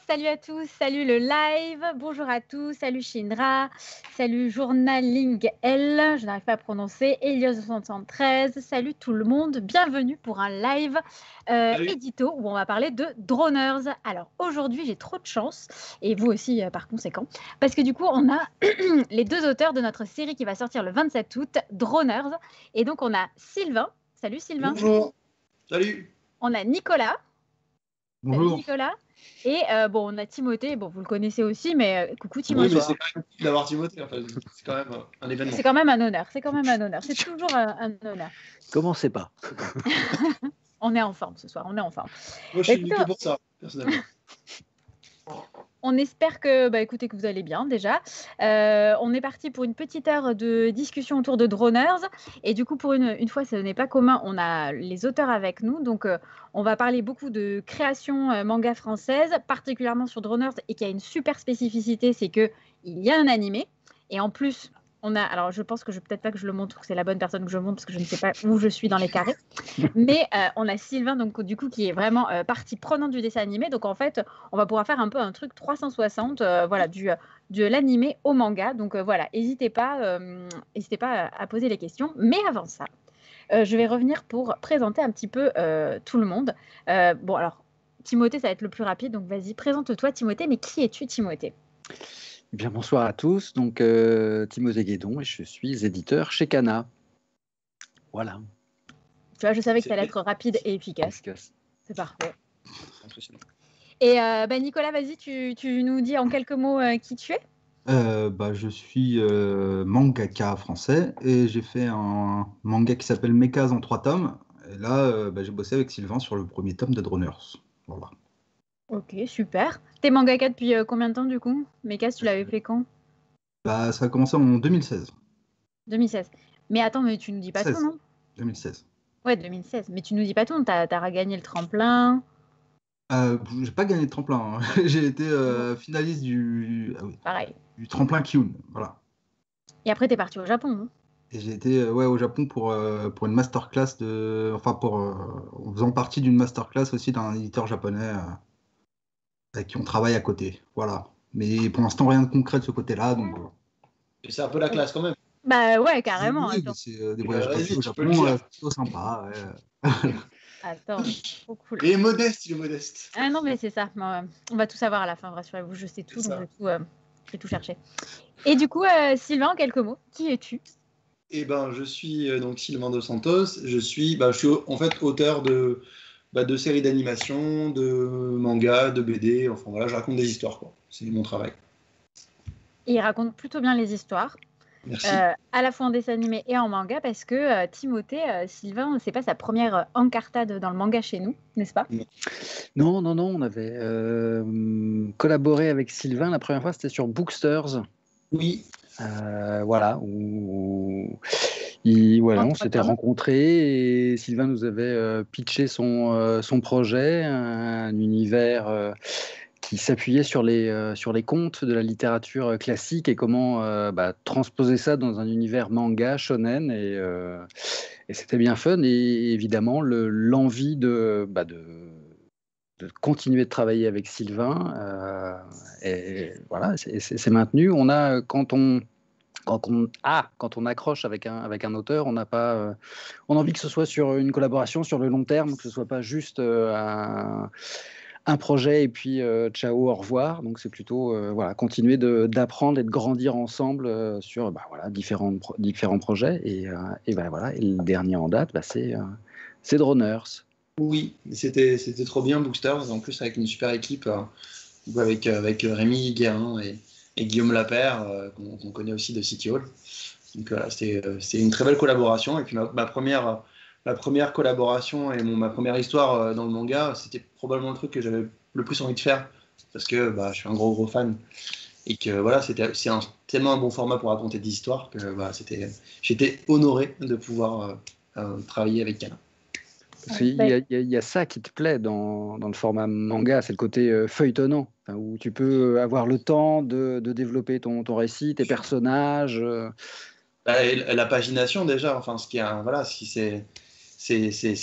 salut à tous, salut le live, bonjour à tous, salut Shinra, salut Journaling L, je n'arrive pas à prononcer, Elios73, salut tout le monde, bienvenue pour un live édito où on va parler de Droners. Alors aujourd'hui j'ai trop de chance, et vous aussi par conséquent, parce que du coup on a les deux auteurs de notre série qui va sortir le 27 août, Droners, et donc on a Sylvain, salut Sylvain. Bonjour, salut. On a Nicolas. Bonjour. Salut Nicolas. Et on a Timothée, bon vous le connaissez aussi, mais coucou Timothée. Oui, mais c'est quand même d'avoir Timothée, en fait. C'est quand même un événement. C'est quand même un honneur, c'est toujours un honneur. Commencez pas. On est en forme ce soir, on est en forme. Moi je suis venu que pour ça, personnellement. On espère que, écoutez, que vous allez bien déjà. On est parti pour une petite heure de discussion autour de Droners. Et du coup, pour une fois, ce n'est pas commun, on a les auteurs avec nous. Donc, on va parler beaucoup de création manga française, particulièrement sur Droners, et qui a une super spécificité, c'est qu'il y a un animé. Et en plus, alors je pense que peut-être pas que je le montre, que c'est la bonne personne que je montre, parce que je ne sais pas où je suis dans les carrés. Mais on a Sylvain, donc du coup, qui est vraiment partie prenante du dessin animé. Donc en fait, on va pouvoir faire un peu un truc 360, de l'animé au manga. Donc voilà, n'hésitez pas à poser les questions. Mais avant ça, je vais revenir pour présenter un petit peu tout le monde. Alors, Timothée, ça va être le plus rapide. Donc vas-y, présente-toi, Timothée. Mais qui es-tu, Timothée ? Bien, bonsoir à tous. Donc, Timothée Guédon et je suis éditeur chez Kana. Voilà. Tu vois, je savais que ça allait être rapide et efficace. C'est parfait. Impressionnant. Et Nicolas, vas-y, tu nous dis en quelques mots qui tu es ? Je suis mangaka français et j'ai fait un manga qui s'appelle Mekaz en 3 tomes. Et là, j'ai bossé avec Sylvain sur le premier tome de Droners. Voilà. Ok, super. T'es mangaka depuis combien de temps du coup ? Mekaz, tu l'avais fait quand ? Ça a commencé en 2016. 2016. Mais attends, mais tu nous dis pas tout, non ? 2016. Ouais, 2016. Mais tu nous dis pas tout, t'as regagné le tremplin. J'ai pas gagné de tremplin. Hein. J'ai été finaliste du tremplin Kyun. Voilà. Et après, t'es parti au Japon, non ? Et j'ai été au Japon pour une masterclass en faisant partie d'une masterclass aussi d'un éditeur japonais avec qui on travaille à côté. Voilà. Mais pour l'instant, rien de concret de ce côté-là. Donc, Et c'est un peu la classe quand même. Bah ouais, carrément. Oui, c'est des voyages au Japon, c'est plutôt sympa. Ouais. Attends, trop cool. Il est modeste. Ah non, mais c'est ça. On va tout savoir à la fin, rassurez-vous. Je sais tout, donc je vais tout chercher. Et du coup, Sylvain, en quelques mots, qui es-tu ? Je suis donc Sylvain Dos Santos. Je suis en fait auteur de séries d'animation, de manga, de BD. Enfin voilà, je raconte des histoires, quoi. C'est mon travail. Et il raconte plutôt bien les histoires. Merci. À la fois en dessin animé et en manga, parce que Timothée, Sylvain, c'est pas sa première encartade dans le manga chez nous, n'est-ce pas ? Non, on avait collaboré avec Sylvain. La première fois, c'était sur Booksters. Oui. Où on s'était rencontrés et Sylvain nous avait pitché son projet, un univers qui s'appuyait sur les contes de la littérature classique et comment transposer ça dans un univers manga, shonen, et c'était bien fun. Et évidemment, l'envie de continuer de travailler avec Sylvain, et voilà, c'est maintenu. On a, quand on accroche avec un auteur, on a envie que ce soit sur une collaboration sur le long terme, que ce soit pas juste un projet et puis ciao, au revoir. Donc c'est plutôt continuer d'apprendre et de grandir ensemble sur différents projets. Et le dernier en date, c'est Droners. Oui, c'était trop bien, Booksters, en plus avec une super équipe, avec Rémi Guérin et Guillaume Lapère, qu'on connaît aussi de City Hall. Donc voilà, c'était une très belle collaboration. Et puis ma première collaboration et ma première histoire dans le manga, c'était probablement le truc que j'avais le plus envie de faire, parce que je suis un gros fan. Et que voilà, c'est tellement un bon format pour raconter des histoires que j'étais honoré de pouvoir travailler avec Kana. Il y a ça qui te plaît dans le format manga, c'est le côté feuilletonnant, où tu peux avoir le temps de développer ton récit, tes personnages. La pagination déjà, enfin, c'est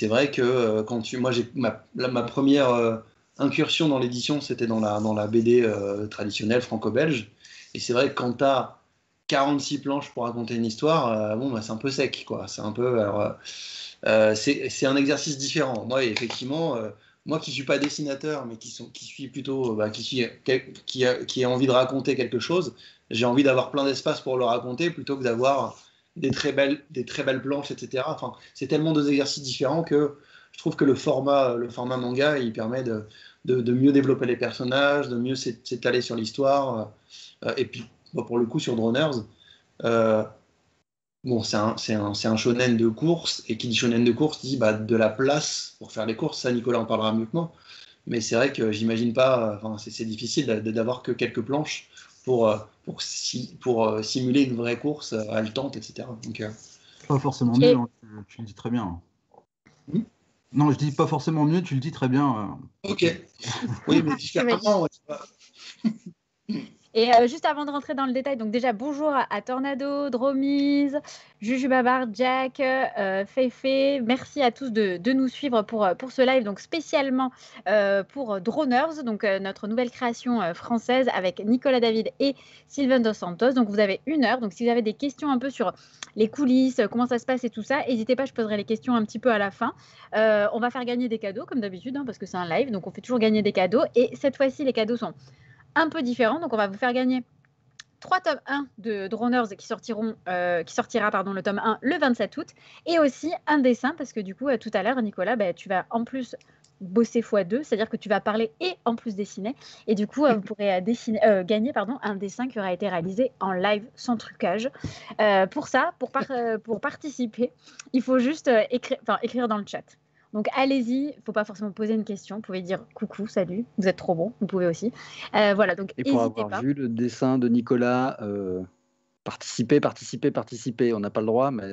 vrai que moi j'ai ma première incursion dans l'édition, c'était dans la BD traditionnelle franco-belge. Et c'est vrai que quand tu as 46 planches pour raconter une histoire, c'est un peu sec, quoi. C'est un peu. C'est un exercice différent. Moi, effectivement, moi qui ne suis pas dessinateur, mais qui suis plutôt. Qui a envie de raconter quelque chose, j'ai envie d'avoir plein d'espace pour le raconter plutôt que d'avoir des très belles planches, etc. Enfin, c'est tellement deux exercices différents que je trouve que le format manga, il permet de mieux développer les personnages, de mieux s'étaler sur l'histoire. Et puis, pour le coup, sur Droners, c'est un shonen de course, et qui dit shonen de course dit de la place pour faire les courses. Ça, Nicolas en parlera mieux que moi. Mais c'est vrai que j'imagine pas, c'est difficile d'avoir que quelques planches pour simuler une vraie course haletante, etc. Donc, pas forcément mieux, hein, tu le dis très bien. Non, je dis pas forcément mieux, tu le dis très bien. Ok. Oui, mais différemment. Et juste avant de rentrer dans le détail, donc déjà bonjour à Tornado, Dromise, Jujubabar, Jack, Feifei. Merci à tous de nous suivre pour ce live, donc spécialement pour Droners, donc notre nouvelle création française avec Nicolas David et Sylvain Dos Santos. Donc vous avez 1 heure. Donc si vous avez des questions un peu sur les coulisses, comment ça se passe et tout ça, n'hésitez pas, je poserai les questions un petit peu à la fin. On va faire gagner des cadeaux comme d'habitude, parce que c'est un live, donc on fait toujours gagner des cadeaux. Et cette fois-ci, les cadeaux sont un peu différent, donc on va vous faire gagner 3 tomes 1 de Droners qui sortira le tome 1 le 27 août, et aussi un dessin, parce que du coup tout à l'heure Nicolas, tu vas en plus bosser x2, c'est-à-dire que tu vas parler et en plus dessiner, et du coup vous pourrez gagner un dessin qui aura été réalisé en live sans trucage. Pour ça, pour participer, il faut juste écrire dans le chat. Donc allez-y, il ne faut pas forcément poser une question. Vous pouvez dire coucou, salut, vous êtes trop bon. Vous pouvez aussi. Voilà, donc et pour n'hésitez avoir pas. vu le dessin de Nicolas, participer. On n'a pas le droit, mais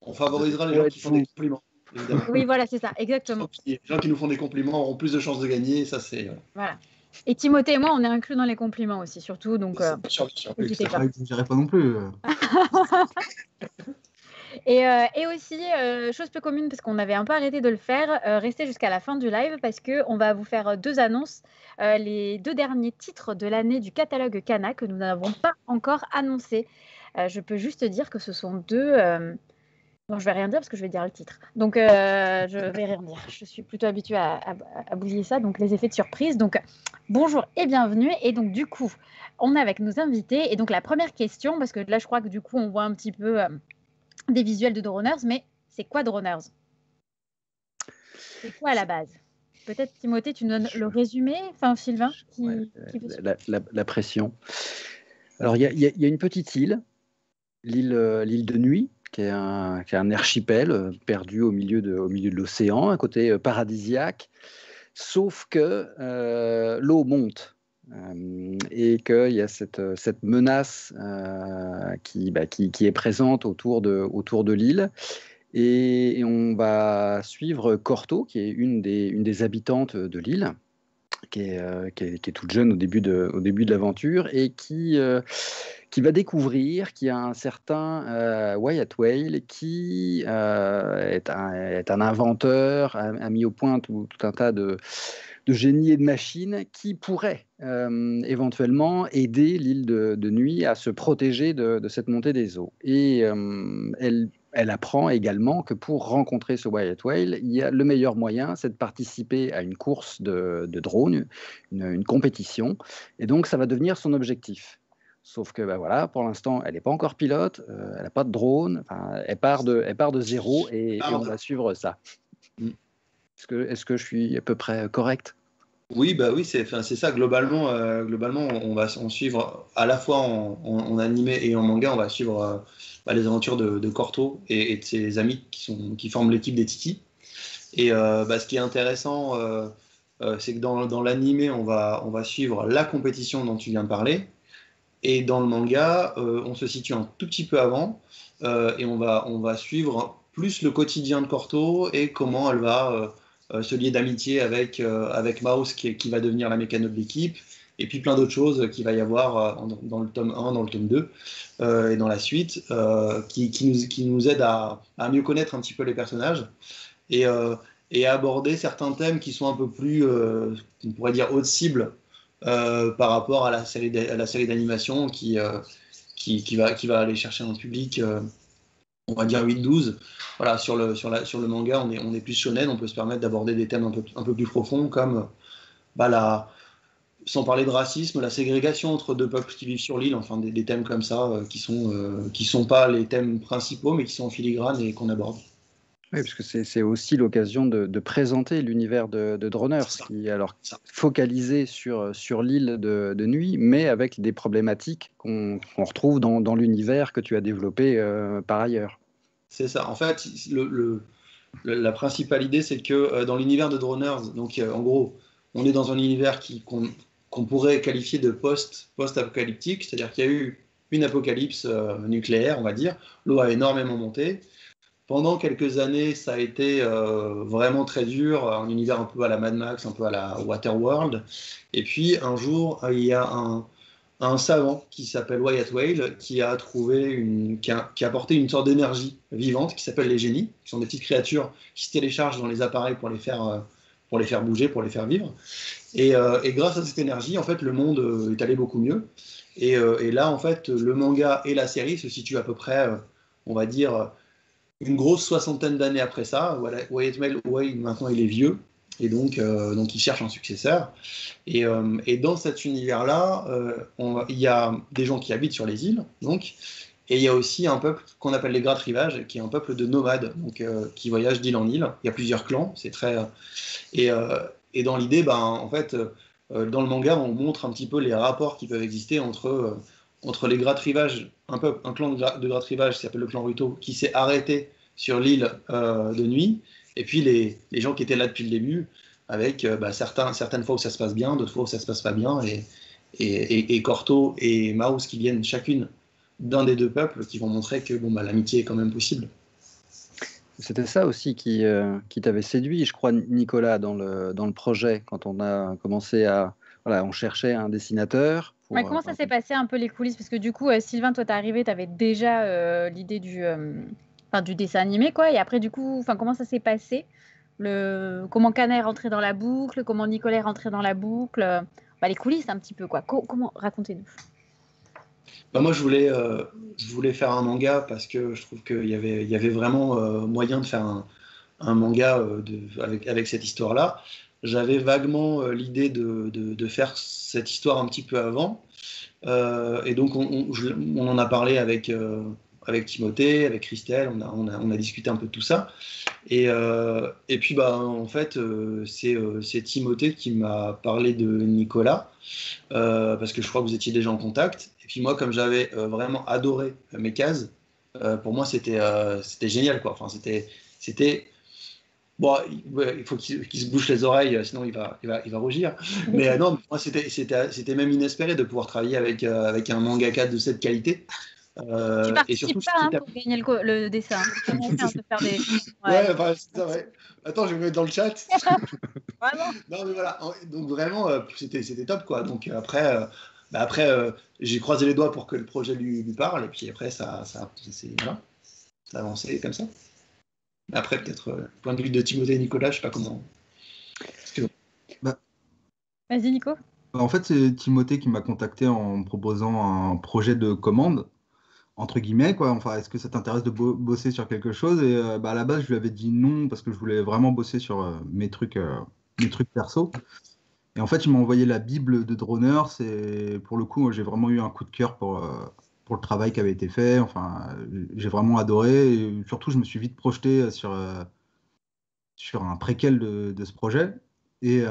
on favorisera les gens qui font des compliments. Évidemment. Oui, voilà, c'est ça, exactement. Les gens qui nous font des compliments auront plus de chances de gagner. Ça, c'est. Voilà. Et Timothée et moi, on est inclus dans les compliments aussi, surtout. Donc, n'hésitez pas. Je ne dirais pas non plus. Et aussi, chose peu commune, parce qu'on avait un peu arrêté de le faire, restez jusqu'à la fin du live, parce qu'on va vous faire 2 annonces, les 2 derniers titres de l'année du catalogue Kana que nous n'avons pas encore annoncés. Je peux juste dire que ce sont 2... Bon, je vais rien dire parce que je vais dire le titre. Donc, je vais rien dire. Je suis plutôt habituée à bousiller ça, donc les effets de surprise. Donc, bonjour et bienvenue. Et donc, du coup, on est avec nos invités. Et donc, la première question, parce que là, je crois que du coup, on voit un petit peu des visuels de Droners, mais c'est quoi Droners? C'est quoi à la base? Peut-être, Timothée, tu nous donnes le résumé, Sylvain la pression. Alors, il y a une petite île, l'île de Nuit, qui est un archipel perdu au milieu de l'océan, un côté paradisiaque, sauf que l'eau monte. Et qu'il y a cette menace qui est présente autour de l'île. Et on va suivre Corto, qui est une des habitantes de l'île, qui est toute jeune au début de l'aventure, et qui va découvrir qu'il y a un certain Wyatt Whale qui est un inventeur, a mis au point tout un tas de génies et de machines qui pourraient éventuellement aider l'île de Nuit à se protéger de cette montée des eaux. Et elle apprend également que pour rencontrer ce Wyatt Whale, le meilleur moyen, c'est de participer à une course de drone, une compétition, et donc ça va devenir son objectif. Sauf que voilà, pour l'instant, elle n'est pas encore pilote, elle n'a pas de drone, elle part de zéro, et on va suivre ça. Est-ce que je suis à peu près correct? Oui, c'est ça. Globalement, on va suivre à la fois en animé et en manga, on va suivre les aventures de Corto et de ses amis qui forment l'équipe des Titi. Et ce qui est intéressant, c'est que dans l'animé, on va suivre la compétition dont tu viens de parler. Et dans le manga, on se situe un tout petit peu avant, et on va suivre plus le quotidien de Corto et comment elle va se lier d'amitié avec Mouse qui va devenir la mécano de l'équipe, et puis plein d'autres choses qu'il va y avoir dans le tome 1, dans le tome 2 et dans la suite, qui nous aident à mieux connaître un petit peu les personnages. Et et aborder certains thèmes qui sont un peu plus, on pourrait dire, haut de cible par rapport à la série d'animation qui va aller chercher un public, on va dire 8-12. Voilà, sur le manga, on est plus shonen, on peut se permettre d'aborder des thèmes un peu plus profonds, comme sans parler de racisme, la ségrégation entre deux peuples qui vivent sur l'île, enfin des thèmes comme ça, qui sont pas les thèmes principaux, mais qui sont en filigrane et qu'on aborde. Oui, parce que c'est aussi l'occasion de présenter l'univers de Droners, qui est alors focalisé sur l'île de nuit, mais avec des problématiques qu'on retrouve dans l'univers que tu as développé par ailleurs. C'est ça. En fait, la principale idée, c'est que dans l'univers de Droners, donc en gros, on est dans un univers qu'on pourrait qualifier de post-apocalyptique, c'est-à-dire qu'il y a eu une apocalypse nucléaire, on va dire. L'eau a énormément monté. Pendant quelques années, ça a été vraiment très dur, un univers un peu à la Mad Max, un peu à la Waterworld. Et puis un jour, il y a un savant qui s'appelle Wyatt Whale qui a apporté une sorte d'énergie vivante qui s'appelle les génies, qui sont des petites créatures qui se téléchargent dans les appareils pour les faire bouger, pour les faire vivre. Et grâce à cette énergie, en fait, le monde est allé beaucoup mieux. Et là, en fait, le manga et la série se situent à peu près, on va dire, une grosse 60aine d'années après ça. Wyatt Whale, maintenant, il est vieux. Et donc il cherche un successeur. Et dans cet univers-là, il y a des gens qui habitent sur les îles, donc, et il y a aussi un peuple qu'on appelle les Gratrivages, qui est un peuple de nomades, donc, qui voyagent d'île en île. Il y a plusieurs clans, c'est très... Et dans l'idée, en fait, dans le manga, on montre un petit peu les rapports qui peuvent exister entre les Gratrivages, un clan de Gratrivages qui s'appelle le clan Ruto, qui s'est arrêté sur l'île de nuit, et puis les gens qui étaient là depuis le début, avec certaines fois où ça se passe bien, d'autres fois où ça se passe pas bien, et Corto et Mouse qui viennent chacune d'un des deux peuples, qui vont montrer que l'amitié est quand même possible. C'était ça aussi qui t'avait séduit, je crois, Nicolas, dans le projet, quand on a commencé on cherchait un dessinateur. Comment ça s'est passé un peu les coulisses? Parce que du coup, Sylvain, toi, t'es arrivé, t'avais déjà l'idée du dessin animé, quoi. Et après, du coup, comment ça s'est passé? Comment Kana est rentré dans la boucle? Comment Nicolas est rentré dans la boucle? Les coulisses un petit peu, quoi. Comment racontez-nous? Moi, je voulais faire un manga parce que je trouve qu'il y avait vraiment moyen de faire un manga avec cette histoire-là. J'avais vaguement l'idée de faire cette histoire un petit peu avant. Et donc, on en a parlé avec Timothée, avec Christelle, on a discuté un peu de tout ça. Et puis, en fait, c'est Timothée qui m'a parlé de Nicolas, parce que je crois que vous étiez déjà en contact. Et puis moi, comme j'avais vraiment adoré mes cases, pour moi, c'était génial, quoi. Enfin, c'était bon, il faut qu'il se bouche les oreilles, sinon il va rougir. Mais non, moi, c'était même inespéré de pouvoir travailler avec un mangaka de cette qualité. Tu participes pas pour gagner le dessin. Tu commences à faire des... Ouais, c'est ça, ouais. Attends, je vais me mettre dans le chat. Vraiment. Non, mais voilà. Donc vraiment, c'était top, quoi. Donc après, j'ai croisé les doigts pour que le projet lui parle, et puis après, ça a avancé comme ça. Mais après, peut-être, point de vue de Timothée et Nicolas, je sais pas comment. Vas-y, Nico. En fait, c'est Timothée qui m'a contacté en me proposant un projet de commande, entre guillemets, quoi. Enfin, est-ce que ça t'intéresse de bosser sur quelque chose? Et à la base, je lui avais dit non parce que je voulais vraiment bosser sur mes trucs perso. Et en fait, il m'a envoyé la Bible de Droners et pour le coup, j'ai vraiment eu un coup de cœur pour le travail qui avait été fait. Enfin, j'ai vraiment adoré. Et surtout, je me suis vite projeté sur un préquel de ce projet. Et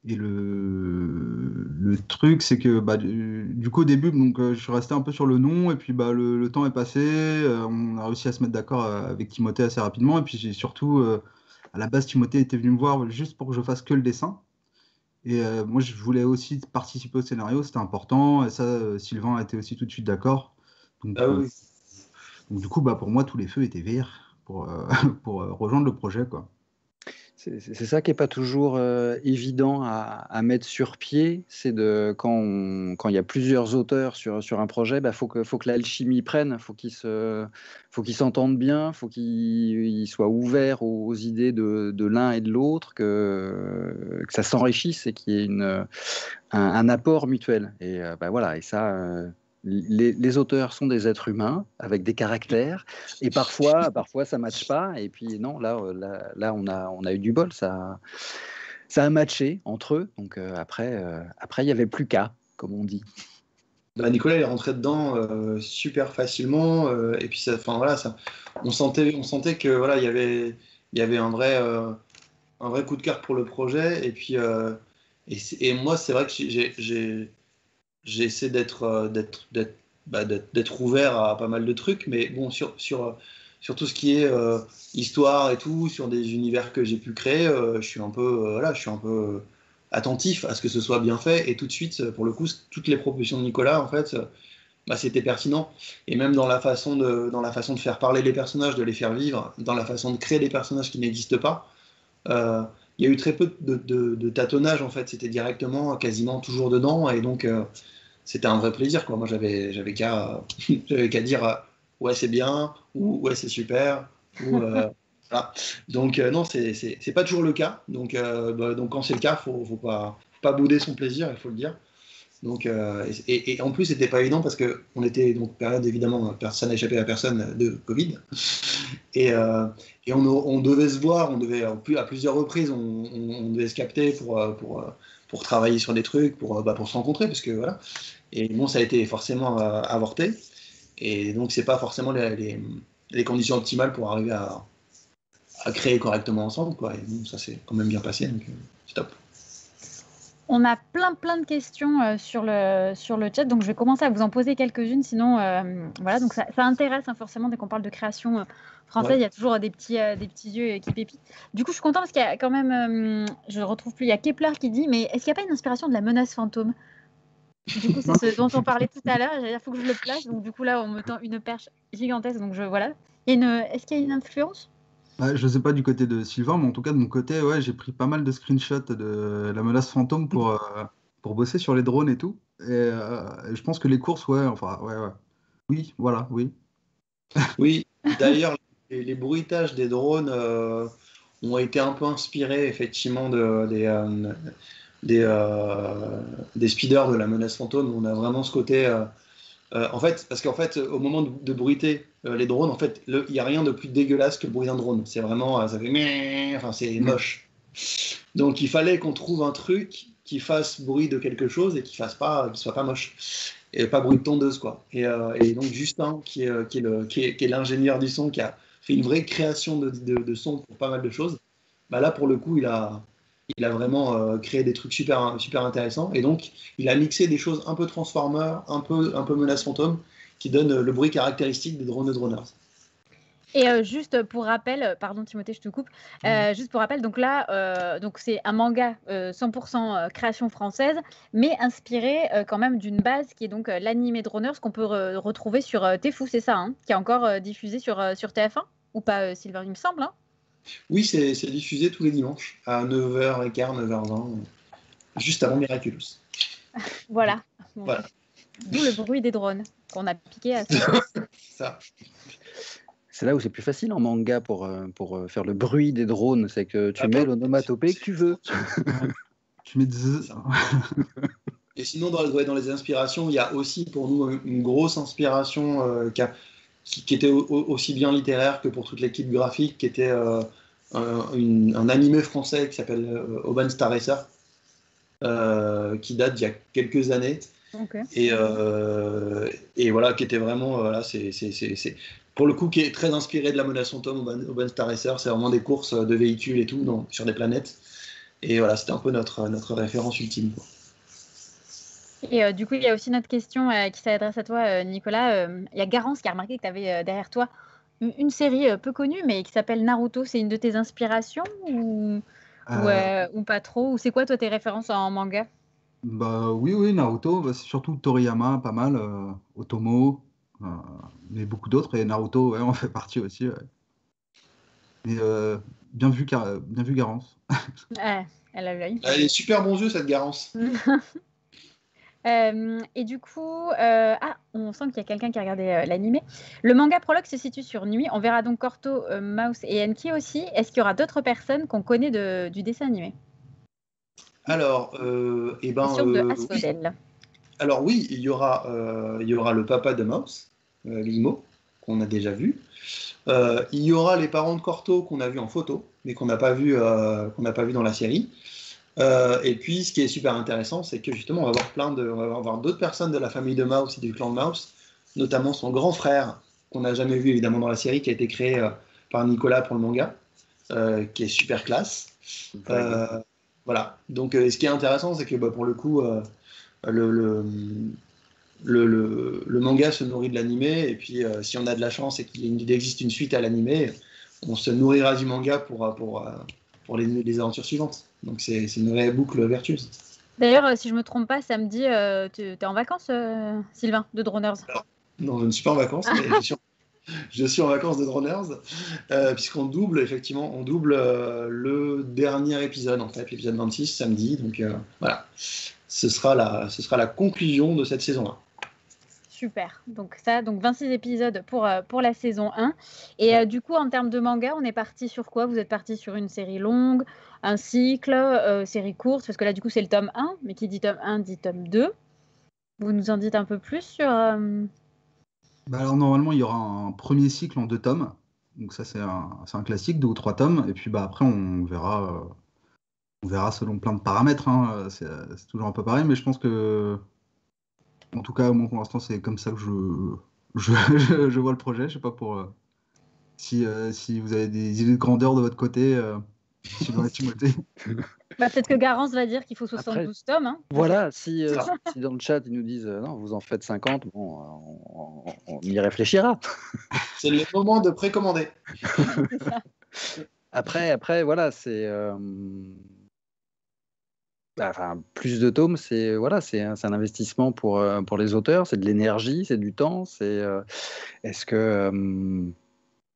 le truc, c'est que du coup, au début, donc, je suis resté un peu sur le nom, et puis le temps est passé, on a réussi à se mettre d'accord avec Timothée assez rapidement, et puis j'ai surtout, à la base, Timothée était venu me voir juste pour que je fasse que le dessin. Et moi, je voulais aussi participer au scénario, c'était important, et ça, Sylvain a été aussi tout de suite d'accord. Donc, oui. Donc du coup, pour moi, tous les feux étaient verts pour rejoindre le projet, quoi. C'est ça qui n'est pas toujours évident à mettre sur pied. C'est quand il y a plusieurs auteurs sur un projet, faut que l'alchimie prenne, faut qu'ils s'entendent bien, faut qu'ils soient ouverts aux idées de l'un et de l'autre, que ça s'enrichisse et qu'il y ait un apport mutuel. Et voilà, et ça. Les auteurs sont des êtres humains avec des caractères et parfois ça matche pas et puis non là on a eu du bol, ça a matché entre eux, donc après il y avait plus qu'à, comme on dit. Nicolas il est rentré dedans super facilement et puis ça, enfin voilà, ça, on sentait que voilà il y avait un vrai coup de cœur pour le projet et puis et moi c'est vrai que j'ai essayé d'être ouvert à pas mal de trucs, mais bon, sur tout ce qui est histoire et tout, sur des univers que j'ai pu créer, je suis un peu attentif à ce que ce soit bien fait, et tout de suite, pour le coup, toutes les propositions de Nicolas, en fait, c'était pertinent, et même dans la façon de faire parler les personnages, de les faire vivre, dans la façon de créer des personnages qui n'existent pas. Il y a eu très peu de tâtonnage, en fait, c'était directement, quasiment toujours dedans, et donc c'était un vrai plaisir, quoi. Moi, j'avais qu'à dire ouais, c'est bien, ou ouais, c'est super, ou voilà. Donc, non, c'est pas toujours le cas. Donc quand c'est le cas, faut pas bouder son plaisir, il faut le dire. Donc, et en plus, c'était pas évident parce qu'on était donc période, évidemment, ça n'a échappé à personne, de Covid. Et on devait se voir, à plusieurs reprises, on devait se capter pour travailler sur des trucs, pour se rencontrer, parce que voilà. Et bon, ça a été forcément avorté. Et donc, c'est pas forcément les conditions optimales pour arriver à créer correctement ensemble, quoi. Et bon, ça s'est quand même bien passé, donc c'est top. On a plein de questions sur le chat, donc je vais commencer à vous en poser quelques-unes, sinon voilà, donc ça intéresse forcément dès qu'on parle de création française, ouais. Il y a toujours des petits yeux qui pépitent. Du coup, je suis contente parce qu'il y a quand même, je ne retrouve plus, il y a Kepler qui dit, mais est-ce qu'il n'y a pas une inspiration de la menace fantôme ? Du coup, c'est ce dont on parlait tout à l'heure, il faut que je le place, donc du coup là, on me tend une perche gigantesque, donc voilà. Est-ce qu'il y a une influence ? Je sais pas du côté de Sylvain, mais en tout cas de mon côté, ouais, j'ai pris pas mal de screenshots de la menace fantôme pour bosser sur les drones et tout. Et je pense que les courses, ouais. Oui, voilà, oui. Oui, d'ailleurs, les bruitages des drones ont été un peu inspirés effectivement des speeders de la menace fantôme. On a vraiment ce côté. En fait, parce qu'en fait, au moment de bruiter les drones, en fait, il n'y a rien de plus dégueulasse que le bruit d'un drone. C'est vraiment, ça fait, enfin, c'est moche. Donc, il fallait qu'on trouve un truc qui fasse bruit de quelque chose et qui soit pas moche et pas bruit de tondeuse, quoi. Et donc Justin, qui est l'ingénieur du son, qui a fait une vraie création de son pour pas mal de choses. Là, pour le coup, il a vraiment créé des trucs super intéressants. Et donc, il a mixé des choses un peu Transformers, un peu menace fantôme, qui donnent le bruit caractéristique des drones de droners. Et juste pour rappel, pardon Timothée, je te coupe, juste pour rappel, donc là, donc c'est un manga 100% création française, mais inspiré quand même d'une base qui est donc l'animé Droners qu'on peut retrouver sur Tfou, c'est ça, hein, qui est encore diffusé sur TF1 ou pas, Sylvain, il me semble, hein. Oui, c'est diffusé tous les dimanches à 9h15, 9h20, juste avant Miraculous. Voilà. Bon. Voilà. D'où le bruit des drones qu'on a piqué à ça. C'est là où c'est plus facile en manga pour faire le bruit des drones, c'est que tu mets l'onomatopée que tu veux. Tu mets Et sinon, dans les inspirations, il y a aussi pour nous une grosse inspiration qui était aussi bien littéraire que pour toute l'équipe graphique, qui était un animé français qui s'appelle Auban Star Racer, qui date d'il y a quelques années. Okay. Et voilà, qui était vraiment, voilà, c'est pour le coup, qui est très inspiré de la menace fantôme. Auban Star Racer, c'est vraiment des courses de véhicules et tout sur des planètes. Et voilà, c'était un peu notre référence ultime, quoi. Et du coup, il y a aussi notre question qui s'adresse à toi, Nicolas. Il y a Garance qui a remarqué que tu avais derrière toi une série peu connue, mais qui s'appelle Naruto. C'est une de tes inspirations ou pas trop? Ou c'est quoi, toi, tes références en manga? Oui, Naruto. C'est surtout Toriyama, pas mal. Otomo, mais beaucoup d'autres. Et Naruto, ouais, on fait partie aussi. Ouais. Mais bien vu Garance. Ouais, elle a eu. Elle est super bons yeux, cette Garance. Et du coup, on sent qu'il y a quelqu'un qui a regardé l'animé. Le manga prologue se situe sur Nuit. On verra donc Corto, Mouse et Enki aussi. Est-ce qu'il y aura d'autres personnes qu'on connaît du dessin animé? Alors, C'est sûr de oui. Asphodel. Alors oui, il y aura le papa de Mouse, Guillemot, qu'on a déjà vu. Il y aura les parents de Corto qu'on a vu en photo, mais qu'on n'a pas vu dans la série. Et puis, ce qui est super intéressant, c'est que justement, on va avoir d'autres personnes de la famille de Mouse et du clan de Mouse, notamment son grand frère, qu'on n'a jamais vu évidemment dans la série, qui a été créé par Nicolas pour le manga, qui est super classe. Voilà. Donc, ce qui est intéressant, c'est que pour le coup, le manga se nourrit de l'animé, et puis si on a de la chance et qu'il existe une suite à l'animé, on se nourrira du manga pour les aventures suivantes. Donc c'est une vraie boucle vertueuse. D'ailleurs, si je me trompe pas, samedi, tu es en vacances, Sylvain, de Droners? Non, je ne suis pas en vacances, mais je suis en vacances de Droners, puisqu'on double, effectivement, le dernier épisode, en fait, l'épisode 26, samedi. Donc voilà, ce sera la conclusion de cette saison-là. Super. Donc 26 épisodes pour la saison 1. Et du coup, en termes de manga, on est parti sur quoi? Vous êtes parti sur une série longue, un cycle, série courte? Parce que là, du coup, c'est le tome 1. Mais qui dit tome 1 dit tome 2. Vous nous en dites un peu plus sur... Alors normalement, il y aura un premier cycle en 2 tomes. Donc ça, c'est un classique, 2 ou 3 tomes. Et puis après, on verra selon plein de paramètres. Hein. C'est toujours un peu pareil, mais je pense que, en tout cas, moi, pour l'instant, c'est comme ça que je vois le projet. Je sais pas si vous avez des idées de grandeur de votre côté, Sylvain et Timothée. Peut-être que Garance va dire qu'il faut 72 tomes. Hein. Voilà, si dans le chat ils nous disent non, vous en faites 50, bon, on y réfléchira. C'est le moment de précommander. Après, voilà, c'est plus de tomes, c'est un investissement pour les auteurs, c'est de l'énergie, c'est du temps, est-ce que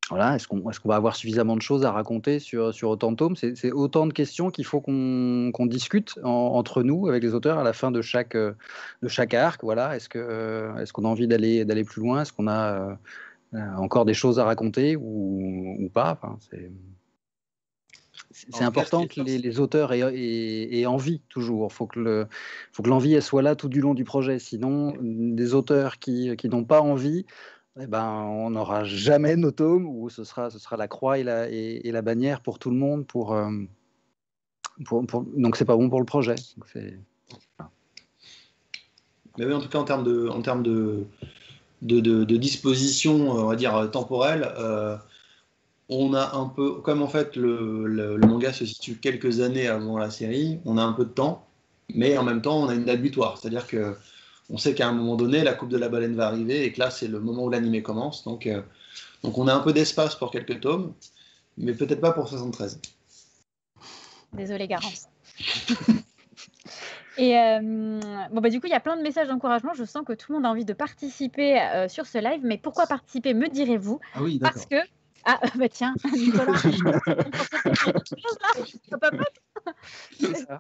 est-ce qu'on va avoir suffisamment de choses à raconter sur autant de tomes? C'est autant de questions qu'il faut qu'on discute entre nous avec les auteurs à la fin de chaque arc. Voilà, est-ce qu'on a envie d'aller plus loin? Est-ce qu'on a encore des choses à raconter ou pas? Enfin, c'est important que les auteurs aient envie toujours. Faut que l'envie elle soit là tout du long du projet. Sinon, des auteurs qui n'ont pas envie, on n'aura jamais nos tomes où ce sera la croix et la bannière pour tout le monde. Donc c'est pas bon pour le projet. Mais oui, en tout cas, en termes de disposition, on va dire temporelle, on a un peu, comme en fait le manga se situe quelques années avant la série, on a un peu de temps, mais en même temps on a une date butoir, c'est-à-dire que on sait qu'à un moment donné la coupe de la baleine va arriver et que là c'est le moment où l'animé commence, donc on a un peu d'espace pour quelques tomes, mais peut-être pas pour 73. Désolée Garance. Et du coup, il y a plein de messages d'encouragement. Je sens que tout le monde a envie de participer sur ce live. Mais pourquoi participer, me direz-vous? Ah oui, d'accord. Parce que... Ah, tiens, Nicolas.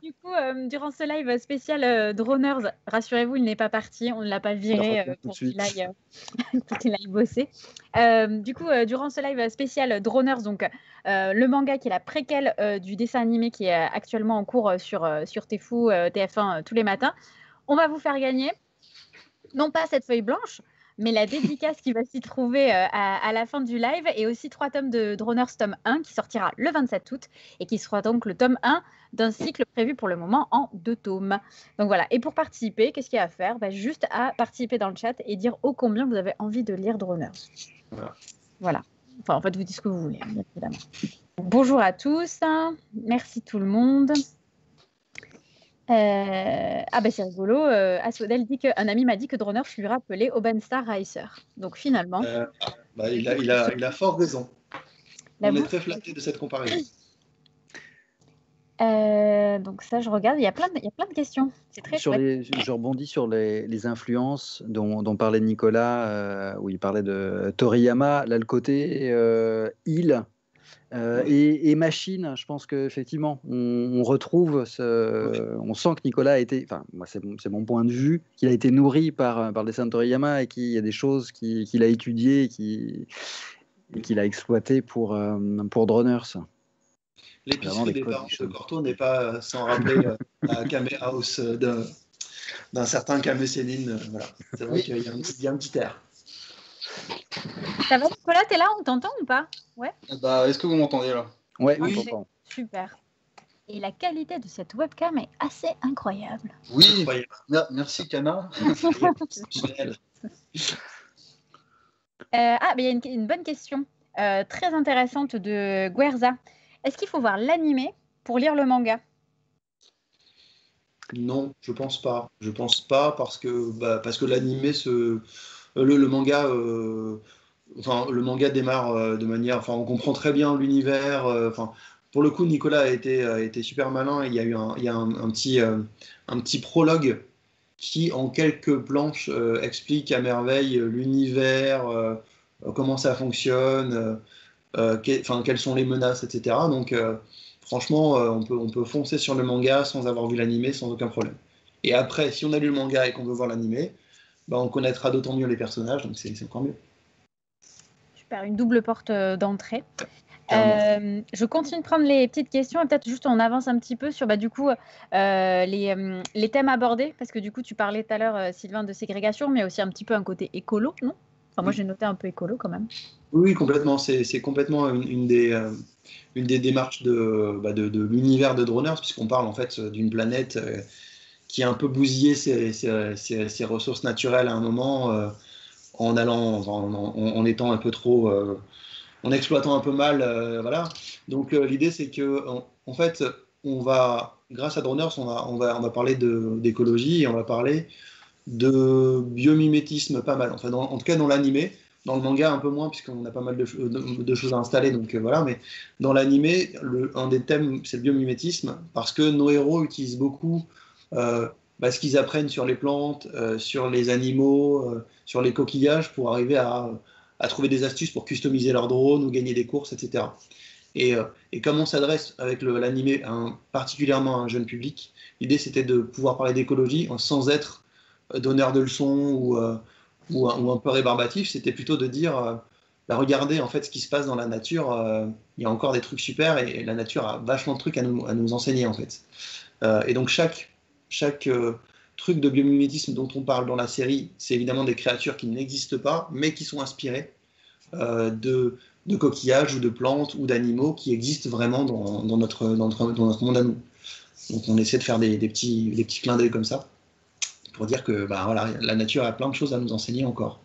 Du coup, durant ce live spécial Droners, rassurez-vous, il n'est pas parti. On ne l'a pas viré pour qu'il aille bosser. Du coup, durant ce live spécial Droners, donc le manga qui est la préquelle du dessin animé qui est actuellement en cours sur Tfou, TF1 tous les matins, on va vous faire gagner, non pas cette feuille blanche, mais la dédicace qui va s'y trouver à la fin du live, et aussi 3 tomes de Droners tome 1 qui sortira le 27 août et qui sera donc le tome 1 d'un cycle prévu pour le moment en 2 tomes. Donc voilà, et pour participer, qu'est-ce qu'il y a à faire? Juste à participer dans le chat et dire ô combien vous avez envie de lire Droners. Voilà. Enfin, en fait, vous dites ce que vous voulez, bien évidemment. Bonjour à tous, merci tout le monde. C'est rigolo. Asphodel dit qu'un ami m'a dit que Droners lui rappelait Obenstar Racer. Donc finalement. Il a fort raison. On est très flattés de cette comparaison. Donc ça, je regarde. Il y a plein de questions. C'est très chouette. Je rebondis sur les influences dont parlait Nicolas, où il parlait de Toriyama. Là, le côté île. Et machine, je pense qu'effectivement, on retrouve, on sent que Nicolas a été, enfin, moi c'est mon point de vue, qu'il a été nourri par le dessin de Toriyama et qu'il y a des choses qu'il a étudiées et qu'il a exploitées pour Droners. L'épicerie des parents de Corto n'est pas sans rappeler la Kame House d'un certain Kame Sennin. Voilà. C'est vrai qu'il y a un petit air. Ça va, Nicolas, t'es là? On t'entend ou pas? Ouais. Est-ce que vous m'entendez là? Ouais, oui. on t'entend. Super. Et la qualité de cette webcam est assez incroyable. Oui, merci Kana. Mais il y a une bonne question très intéressante de Guerza. Est-ce qu'il faut voir l'animé pour lire le manga? Non, je pense pas. Je pense pas parce que l'animé le manga le manga démarre de manière on comprend très bien l'univers pour le coup Nicolas a été super malin. Il y a un petit prologue qui en quelques planches explique à merveille l'univers, comment ça fonctionne, quelles sont les menaces, etc. Donc franchement on peut foncer sur le manga sans avoir vu l'animé sans aucun problème. Et après si on a lu le manga et qu'on veut voir l'animé, on connaîtra d'autant mieux les personnages, donc c'est encore mieux. Super, une double porte d'entrée. Je continue de prendre les petites questions et peut-être juste on avance un petit peu sur du coup les thèmes abordés, parce que du coup tu parlais tout à l'heure Sylvain de ségrégation, mais aussi un petit peu un côté écolo, non? Enfin, moi j'ai noté un peu écolo quand même. Oui, complètement, c'est complètement une des démarches de l'univers de Droners, puisqu'on parle en fait d'une planète qui a un peu bousillé ses ressources naturelles à un moment, en étant un peu trop, en exploitant un peu mal, voilà. Donc l'idée c'est que en fait grâce à Droners, on va parler d'écologie et on va parler de biomimétisme pas mal. Enfin, en tout cas dans l'animé. Dans le manga, un peu moins, puisqu'on a pas mal de choses à installer, donc voilà. Mais dans l'animé, un des thèmes, c'est le biomimétisme, parce que nos héros utilisent beaucoup ce qu'ils apprennent sur les plantes, sur les animaux, sur les coquillages, pour arriver à trouver des astuces pour customiser leur drone ou gagner des courses, etc. Et comme on s'adresse avec l'animé particulièrement à un jeune public, l'idée c'était de pouvoir parler d'écologie sans être donneur de leçons ou un peu rébarbatif, c'était plutôt de dire regardez en fait ce qui se passe dans la nature, il y a encore des trucs super et la nature a vachement de trucs à nous enseigner en fait. Et donc chaque truc de biomimétisme dont on parle dans la série, c'est évidemment des créatures qui n'existent pas, mais qui sont inspirées de coquillages ou de plantes ou d'animaux qui existent vraiment dans notre monde à nous. Donc on essaie de faire des petits clins d'œil comme ça, pour dire que voilà, la nature a plein de choses à nous enseigner encore.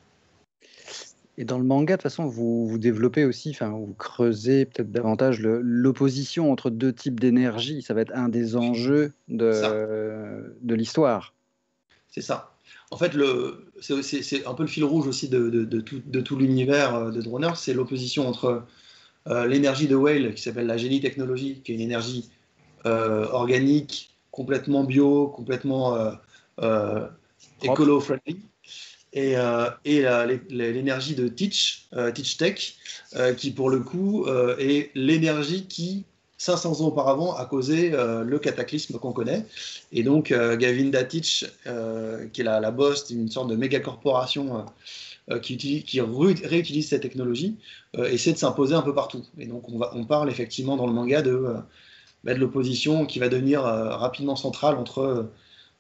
Et dans le manga, de toute façon, vous développez aussi, vous creusez peut-être davantage l'opposition entre deux types d'énergie. Ça va être un des enjeux de l'histoire. C'est ça. En fait, c'est un peu le fil rouge aussi de tout l'univers de Droners, c'est l'opposition entre l'énergie de Whale, qui s'appelle la génie technologie, qui est une énergie organique, complètement bio, complètement écolo-friendly, et l'énergie de Teach Tech, qui pour le coup est l'énergie qui, 500 ans auparavant, a causé le cataclysme qu'on connaît. Et donc Gavinda Teach, qui est la boss d'une sorte de méga corporation qui réutilise cette technologie, essaie de s'imposer un peu partout. Et donc on parle effectivement dans le manga de l'opposition qui va devenir rapidement centrale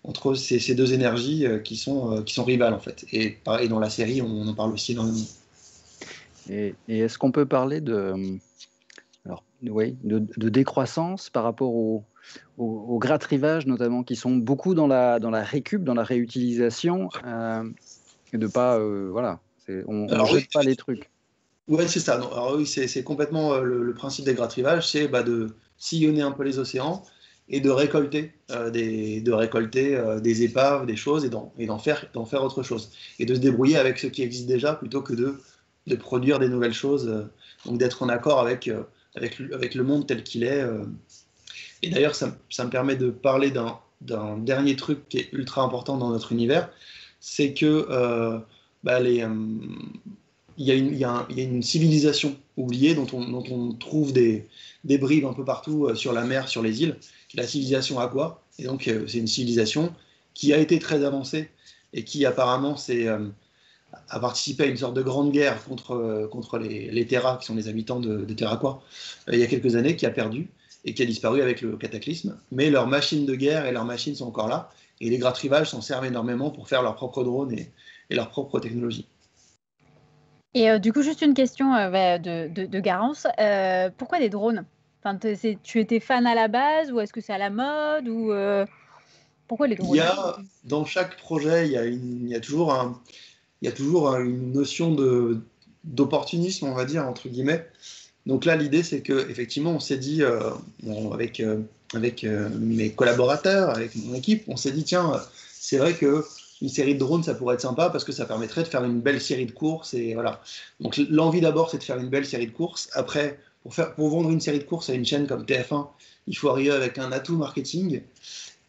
entre ces deux énergies qui sont rivales en fait. Et pareil dans la série, on en parle aussi énormément. Et est-ce qu'on peut parler de décroissance par rapport au grattrivage notamment, qui sont beaucoup dans la récup, dans la réutilisation, et de pas on ne jette pas les trucs. Ouais, c'est ça. Alors oui, c'est complètement le principe des grattrivages, c'est de sillonner un peu les océans et de récolter des épaves, des choses, et d'en faire autre chose. Et de se débrouiller avec ce qui existe déjà plutôt que de produire des nouvelles choses, donc d'être en accord avec le monde tel qu'il est. Et d'ailleurs, ça me permet de parler d'un dernier truc qui est ultra important dans notre univers, c'est que il y a une civilisation oubliée dont on trouve des bribes un peu partout sur la mer, sur les îles, qui est la civilisation Aqua. Et donc, c'est une civilisation qui a été très avancée et qui apparemment a participé à une sorte de grande guerre contre les Terra, qui sont les habitants de Terraqua, il y a quelques années, qui a perdu et qui a disparu avec le cataclysme. Mais leurs machines de guerre et leurs machines sont encore là. Et les Grattes Rivales s'en servent énormément pour faire leurs propres drones et leur propre technologie. Et du coup, juste une question de Garance. Pourquoi des drones? Enfin, tu étais fan à la base ou est-ce que c'est à la mode ou pourquoi les drones? Dans chaque projet, il y a toujours une notion d'opportunisme, on va dire, entre guillemets. Donc là, l'idée, c'est qu'effectivement, on s'est dit, avec mes collaborateurs, avec mon équipe, on s'est dit, tiens, c'est vrai que une série de drones, ça pourrait être sympa parce que ça permettrait de faire une belle série de courses. Et voilà. Donc l'envie d'abord, c'est de faire une belle série de courses. Après, pour vendre une série de courses à une chaîne comme TF1, il faut arriver avec un atout marketing.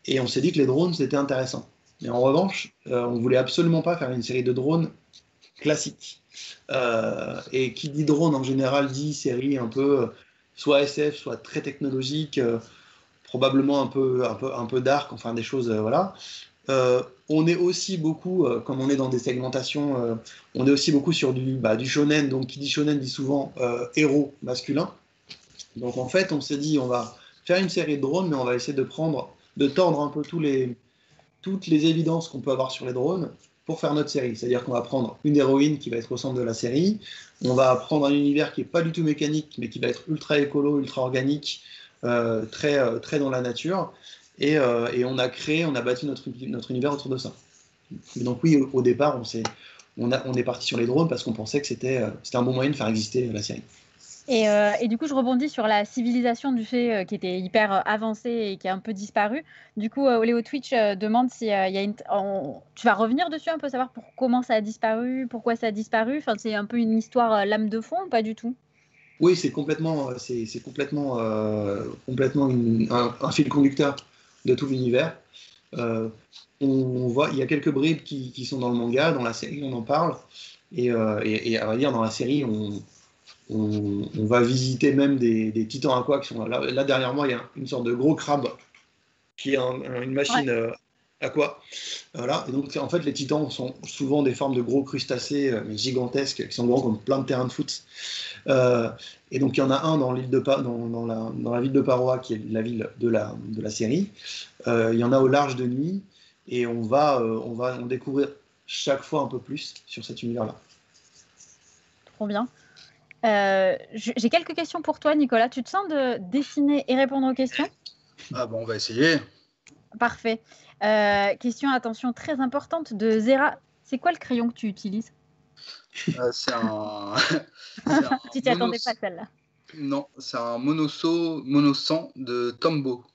Et on s'est dit que les drones, c'était intéressant. Mais en revanche, on voulait absolument pas faire une série de drones classique. Et qui dit drone en général dit série un peu soit SF, soit très technologique, probablement un peu dark, enfin des choses, voilà. On est aussi beaucoup, comme on est dans des segmentations, on est aussi beaucoup sur du shonen. Donc qui dit shonen dit souvent héros masculin. Donc en fait, on s'est dit, on va faire une série de drones, mais on va essayer de tordre un peu toutes les évidences qu'on peut avoir sur les drones pour faire notre série. C'est-à-dire qu'on va prendre une héroïne qui va être au centre de la série, on va prendre un univers qui n'est pas du tout mécanique, mais qui va être ultra écolo, ultra organique, très dans la nature, et on a bâti notre univers autour de ça. Donc oui, au départ, on est parti sur les drones parce qu'on pensait que c'était un bon moyen de faire exister la série. Et du coup, je rebondis sur la civilisation du fait qui était hyper avancée et qui a un peu disparu. Du coup, Léo Twitch demande si tu vas revenir dessus un peu, savoir comment ça a disparu, pourquoi ça a disparu. Enfin, c'est un peu une histoire lame de fond ou pas du tout? Oui, c'est complètement un fil conducteur de tout l'univers. On voit, il y a quelques bribes qui sont dans le manga, dans la série, on en parle. Et à vrai dire, dans la série, on va visiter même des titans aqua qui sont là derrière moi. Il y a une sorte de gros crabe qui est une machine aqua. Voilà. Et donc, en fait, les titans sont souvent des formes de gros crustacés mais gigantesques qui sont grands comme plein de terrains de foot. Et donc, il y en a un dans la ville de Paroa, qui est la ville de la série. Il y en a au large de nuit. Et on va en découvrir chaque fois un peu plus sur cet univers-là. Trop bien. J'ai quelques questions pour toi, Nicolas. Tu te sens de dessiner et répondre aux questions? Ah bon, on va essayer. Parfait. Question, attention, très importante de Zera. C'est quoi le crayon que tu utilises? C'est un... Tu t'y attendais pas, celle-là? Non, c'est un monosang de Tombow.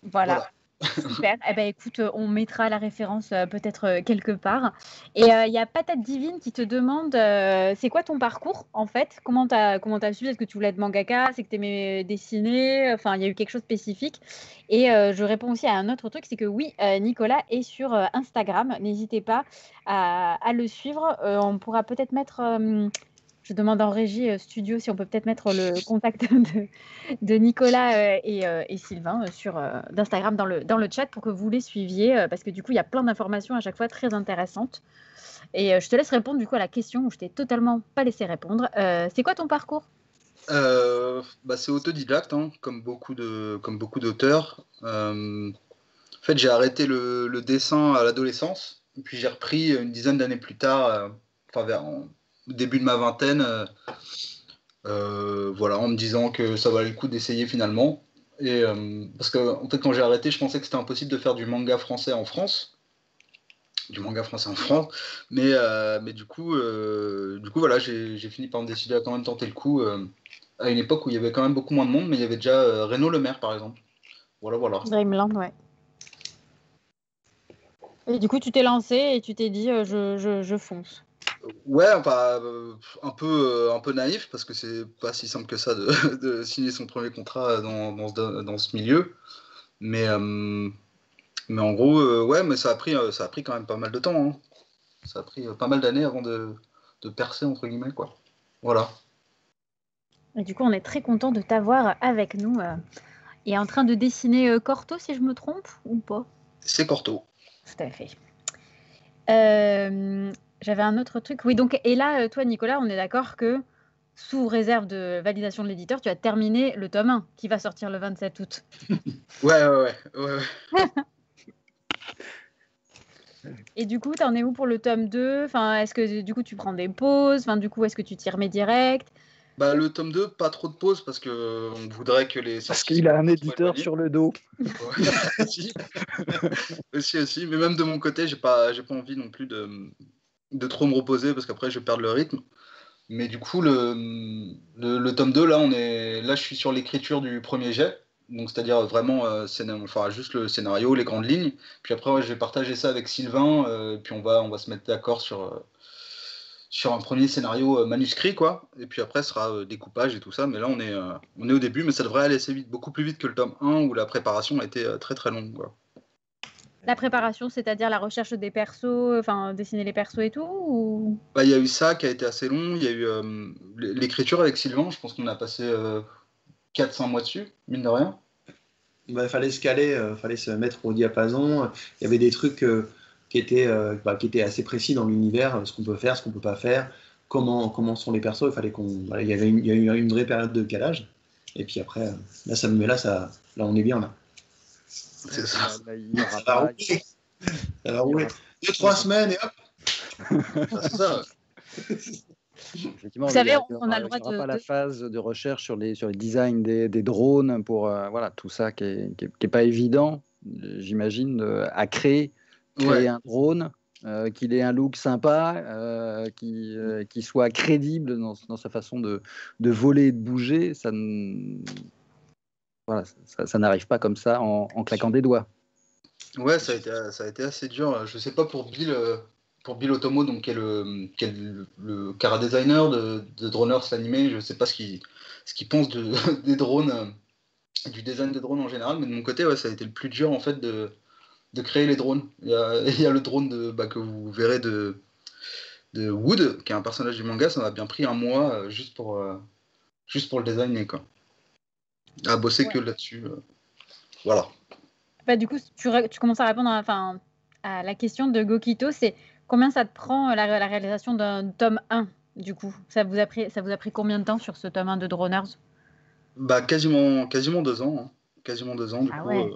Voilà. Super. Eh ben, écoute, on mettra la référence peut-être quelque part. Et il y a Patate Divine qui te demande c'est quoi ton parcours en fait? Comment t'as su? Est-ce que tu voulais être mangaka? C'est que tu aimais dessiner? Enfin, il y a eu quelque chose de spécifique. Et je réponds aussi à un autre truc, c'est que oui, Nicolas est sur Instagram. N'hésitez pas à le suivre. On pourra peut-être mettre. Je demande en régie studio si on peut peut-être mettre le contact de Nicolas et Sylvain d'Instagram dans le chat pour que vous les suiviez parce que du coup, il y a plein d'informations à chaque fois très intéressantes. Et je te laisse répondre du coup à la question où je t'ai totalement pas laissé répondre. C'est quoi ton parcours? C'est autodidacte, hein, comme beaucoup d'auteurs. En fait, j'ai arrêté le dessin à l'adolescence, puis j'ai repris une dizaine d'années plus tard, au début de ma vingtaine, en me disant que ça valait le coup d'essayer finalement. Et parce que en fait, quand j'ai arrêté, je pensais que c'était impossible de faire du manga français en France. Mais du coup, voilà, j'ai fini par me décider à quand même tenter le coup à une époque où il y avait quand même beaucoup moins de monde, mais il y avait déjà Renaud Lemaire par exemple. Voilà. Dreamland, ouais. Et du coup, tu t'es lancé et tu t'es dit je fonce. Ouais, enfin, un peu naïf parce que c'est pas si simple que ça de signer son premier contrat dans ce milieu. Mais en gros, mais ça a pris quand même pas mal de temps. Hein. Ça a pris pas mal d'années avant de percer, entre guillemets, quoi. Voilà. Et du coup, on est très content de t'avoir avec nous et en train de dessiner Corto, si je me trompe, ou pas? C'est Corto. Tout à fait. J'avais un autre truc. Oui, donc, et là, toi, Nicolas, on est d'accord que sous réserve de validation de l'éditeur, tu as terminé le tome 1 qui va sortir le 27 août. Ouais. Et du coup, t'en es où pour le tome 2? Enfin, est-ce que du coup, tu prends des pauses? Enfin, du coup, est-ce que tu t'y remets direct? Bah, le tome 2, pas trop de pause parce que on voudrait que les Parce sorties qu'il a un soient éditeur éloignées. sur le dos. Ouais. aussi. Mais même de mon côté, j'ai pas envie non plus de trop me reposer parce qu'après, je vais perdre le rythme. Mais du coup, le tome 2, là, je suis sur l'écriture du premier jet. Donc, c'est-à-dire vraiment juste le scénario, les grandes lignes. Puis après, ouais, je vais partager ça avec Sylvain. Puis on va se mettre d'accord sur un premier scénario manuscrit, quoi. Et puis après, ce sera découpage et tout ça. Mais là, on est au début, mais ça devrait aller assez vite, beaucoup plus vite que le tome 1 où la préparation a été très très longue, quoi. La préparation, c'est-à-dire la recherche des persos, enfin, dessiner les persos et tout ou... Bah, il y a eu ça qui a été assez long. Il y a eu l'écriture avec Sylvain. Je pense qu'on a passé 4-5 mois dessus, mine de rien. Bah, fallait se caler, fallait se mettre au diapason. Il y avait des trucs qui étaient assez précis dans l'univers, ce qu'on peut faire, ce qu'on peut pas faire, comment sont les persos. Il fallait voilà, il y a eu une vraie période de calage. Et puis après, là, on est bien là. C'est ça. Ça va rouler. Ça va rouler. 2-3 semaines et hop. C'est ça. Effectivement, Vous savez, il on a le droit n'y aura pas de... la phase de recherche sur les designs des drones pour voilà, tout ça qui est pas évident, j'imagine, à créer Ouais. un drone, qu'il ait un look sympa, qui soit crédible dans sa façon de voler et de bouger. Voilà, ça n'arrive pas comme ça en claquant des doigts. Ouais, ça a été assez dur. Je sais pas pour Bill Otomo, donc qui est le cara designer de Droners l'animé, je sais pas ce qu'il pense des drones, du design des drones en général, mais de mon côté, ouais, ça a été le plus dur en fait de créer les drones. Il y a le drone que vous verrez de Wood, qui est un personnage du manga, ça m'a bien pris un mois juste pour le designer, quoi. À bosser que là-dessus. Voilà. Bah, du coup, tu commences à répondre à la question de Gokito, c'est combien ça te prend la réalisation d'un tome 1, du coup? Ça vous a pris combien de temps sur ce tome 1 de Droners? Bah, quasiment 2 ans. Hein. Quasiment 2 ans, du Ah coup. ouais.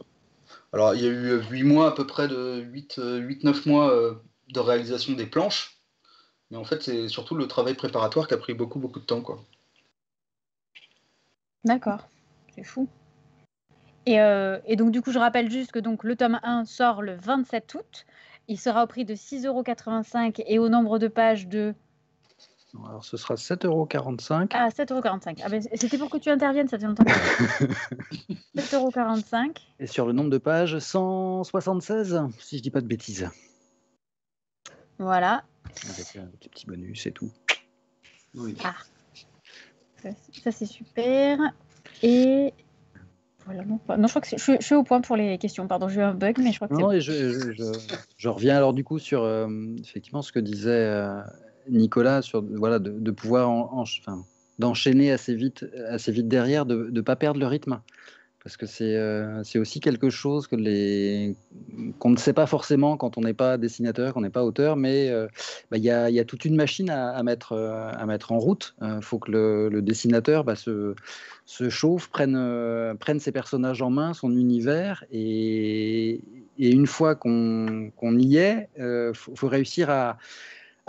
Alors, il y a eu 8 mois, à peu près de 8-9 mois de réalisation des planches. Mais en fait, c'est surtout le travail préparatoire qui a pris beaucoup, beaucoup de temps, quoi. D'accord, c'est fou. Et donc, du coup, je rappelle juste que donc, le tome 1 sort le 27 août. Il sera au prix de 6,85 € et au nombre de pages de... Alors, ce sera 7,45 €. Ah, 7,45 €. Ah ben, c'était pour que tu interviennes, ça fait longtemps. 7,45 €. Et sur le nombre de pages, 176, si je dis pas de bêtises. Voilà. Avec les petits bonus et tout. Oui. Ah, ça c'est super. Et voilà. Non, je crois que je suis au point pour les questions. Pardon, j'ai eu un bug, mais je crois que c'est Non, bon. et je reviens alors du coup sur effectivement ce que disait Nicolas sur voilà de pouvoir d'enchaîner assez vite derrière, de ne pas perdre le rythme. Parce que c'est aussi quelque chose qu'on ne sait pas forcément quand on n'est pas dessinateur, qu'on n'est pas auteur, mais il y a toute une machine à mettre en route. Il faut que le dessinateur se chauffe, prenne ses personnages en main, son univers, et une fois qu'on y est, faut réussir à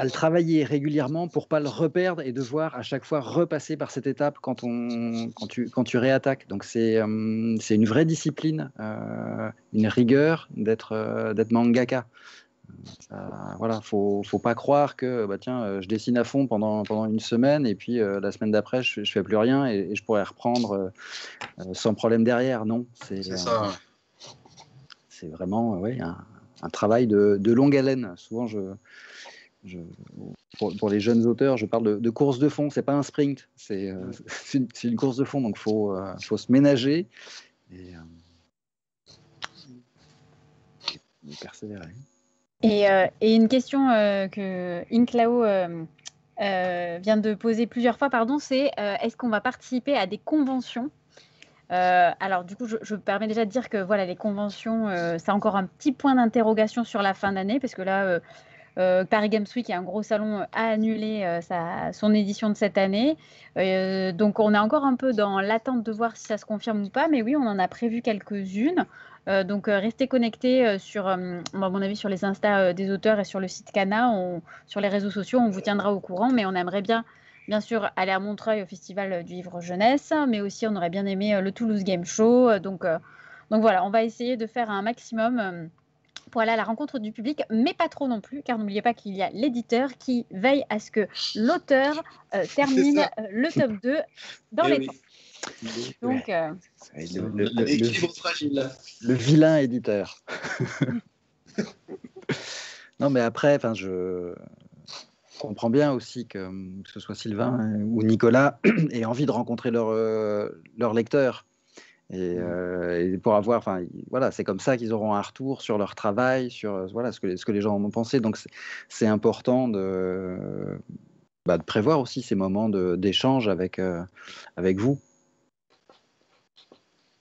le travailler régulièrement pour pas le reperdre et devoir à chaque fois repasser par cette étape quand tu réattaques. Donc c'est une vraie discipline, une rigueur d'être mangaka. Voilà, faut pas croire que tiens, je dessine à fond pendant une semaine et puis la semaine d'après je fais plus rien et je pourrais reprendre sans problème derrière. Non, C'est ça. c'est vraiment un travail de longue haleine. Souvent pour les jeunes auteurs, je parle de course de fond, c'est pas un sprint, c'est une course de fond, donc faut se ménager et persévérer. Et une question que Inklao vient de poser plusieurs fois, c'est est-ce qu'on va participer à des conventions? Alors du coup, je me permets déjà de dire que voilà, les conventions, c'est encore un petit point d'interrogation sur la fin d'année, parce que là, Paris Games Week, qui est un gros salon, a annulé son édition de cette année. Donc on est encore un peu dans l'attente de voir si ça se confirme ou pas, mais oui, on en a prévu quelques-unes. Donc restez connectés sur, à mon avis, sur les Insta des auteurs et sur le site Cana, sur les réseaux sociaux, on vous tiendra au courant, mais on aimerait bien sûr aller à Montreuil au Festival du Livre Jeunesse, mais aussi on aurait bien aimé le Toulouse Game Show. Donc voilà, on va essayer de faire un maximum pour aller à la rencontre du public, mais pas trop non plus, car n'oubliez pas qu'il y a l'éditeur qui veille à ce que l'auteur termine le tome 2 dans les temps. Donc, l'équilibre fragile. Le vilain éditeur. Non, mais après, je comprends bien aussi que ce soit Sylvain ou Nicolas aient envie de rencontrer leur lecteur. Et pour avoir, voilà, c'est comme ça qu'ils auront un retour sur leur travail, sur voilà, ce que les gens en ont pensé. Donc, c'est important de prévoir aussi ces moments d'échange avec vous.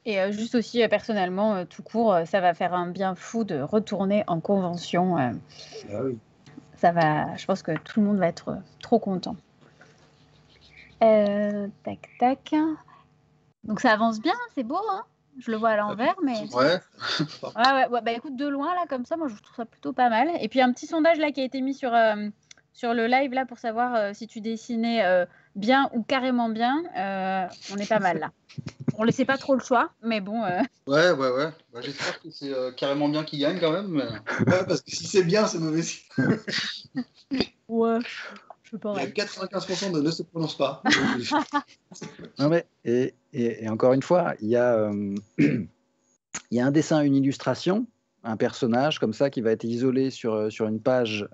Et juste aussi, personnellement, tout court, ça va faire un bien fou de retourner en convention. Ah oui. Ça va, je pense que tout le monde va être trop content. Tac, tac. Donc ça avance bien, c'est beau, hein. Je le vois à l'envers, mais... Ouais. Ouais. Écoute, de loin, là, comme ça, moi, je trouve ça plutôt pas mal. Et puis, un petit sondage, là, qui a été mis sur le live, là, pour savoir si tu dessinais bien ou carrément bien. On est pas mal, là. On laissait pas trop le choix, mais bon... Ouais. J'espère que c'est carrément bien qui gagne, quand même. Mais... Ouais, parce que si c'est bien, c'est mauvais. Ouais. Il y a 95% de ne se prononce pas. Non, mais, et encore une fois, il y a un dessin, une illustration, un personnage comme ça qui va être isolé sur une page,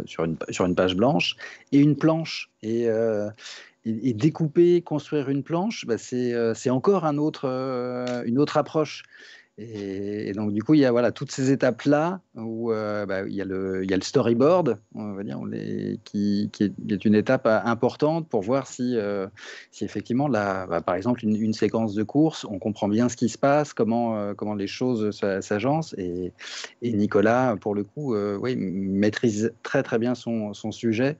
sur une page blanche, et une planche. Et découper, construire une planche, c'est encore une autre approche. Et donc, du coup, il y a toutes ces étapes-là où il y a le storyboard, on va dire, qui est une étape importante pour voir si effectivement, par exemple, une séquence de course, on comprend bien ce qui se passe, comment les choses s'agencent. Et Nicolas, pour le coup, maîtrise très, très bien son sujet.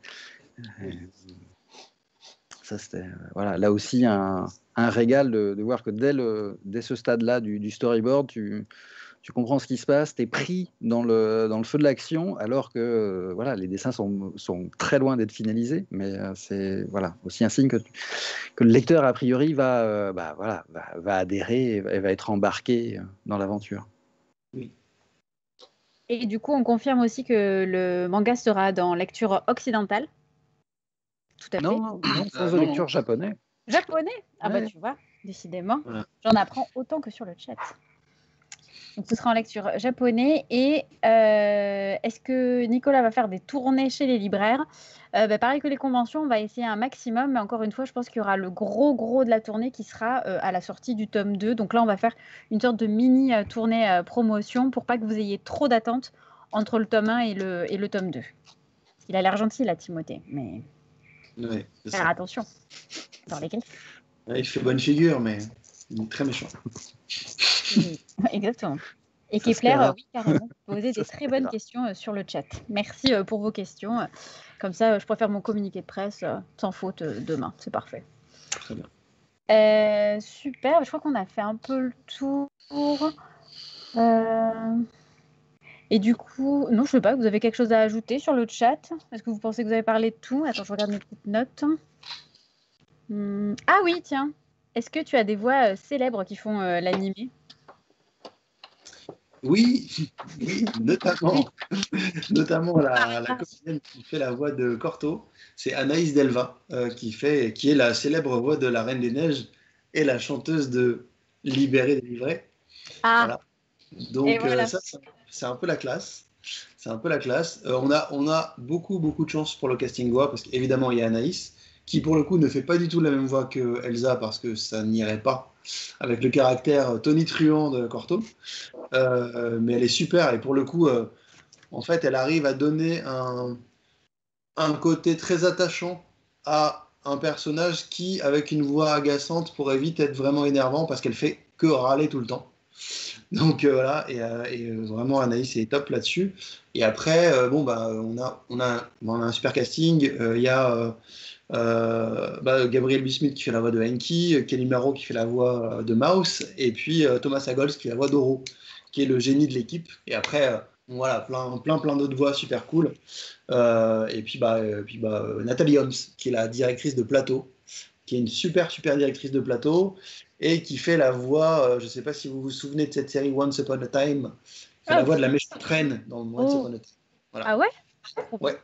Ça, c'était là aussi un régal de voir que dès ce stade-là du storyboard, tu comprends ce qui se passe, tu es pris dans le feu de l'action, alors que les dessins sont très loin d'être finalisés, mais c'est aussi un signe que le lecteur, a priori, va adhérer et va être embarqué dans l'aventure. Oui. Et du coup, on confirme aussi que le manga sera dans lecture occidentale. Tout à fait. Non, sans lecture japonais. Japonais? Ah ouais. Tu vois, décidément, voilà. J'en apprends autant que sur le chat. Donc ce sera en lecture japonais. Et est-ce que Nicolas va faire des tournées chez les libraires? Pareil que les conventions, on va essayer un maximum, mais encore une fois, je pense qu'il y aura le gros de la tournée qui sera à la sortie du tome 2. Donc là, on va faire une sorte de mini tournée promotion pour pas que vous ayez trop d'attentes entre le tome 1 et le tome 2. Il a l'air gentil, là, Timothée, mais... Ouais, faire attention dans lesquels. Ouais, il fait bonne figure, mais il est très méchant. Exactement. Et Kepler, oui, carrément, posait des très bonnes questions sur le chat. Merci pour vos questions. Comme ça, je pourrais faire mon communiqué de presse sans faute demain. C'est parfait. Très bien. Super. Je crois qu'on a fait un peu le tour. Et du coup, non, je sais pas, vous avez quelque chose à ajouter sur le chat? Est-ce que vous pensez que vous avez parlé de tout? Attends, je regarde mes petites notes. Ah oui, tiens. Est-ce que tu as des voix célèbres qui font l'animé? Oui, notamment la comédienne qui fait la voix de Corto, c'est Anaïs Delva, qui est la célèbre voix de la Reine des Neiges et la chanteuse de Libéré, délivré. Ah. Voilà. Donc voilà. ça, c'est un peu la classe. On a beaucoup de chance pour le casting voix, parce qu'évidemment, il y a Anaïs, qui pour le coup ne fait pas du tout la même voix que Elsa, parce que ça n'irait pas avec le caractère tonitruant de Corto. Mais elle est super, et pour le coup, en fait, elle arrive à donner un côté très attachant à un personnage qui, avec une voix agaçante, pourrait vite être vraiment énervant parce qu'elle fait que râler tout le temps. Donc voilà, et vraiment Anaïs est top là-dessus. Et après, bon, bah, on a un super casting. Il y a Gabriel Bismuth qui fait la voix de Enki, Kelly Maro qui fait la voix de Mouse, et puis Thomas Agols qui fait la voix d'Oro, qui est le génie de l'équipe. Et après, voilà, plein d'autres voix super cool. Et puis, Nathalie Holmes, qui est la directrice de plateau, qui est une super directrice de plateau, et qui fait la voix, je ne sais pas si vous vous souvenez de cette série Once Upon a Time, fait la voix de la méchante reine dans Once Upon a Time. Voilà. Ah ouais? Ouais.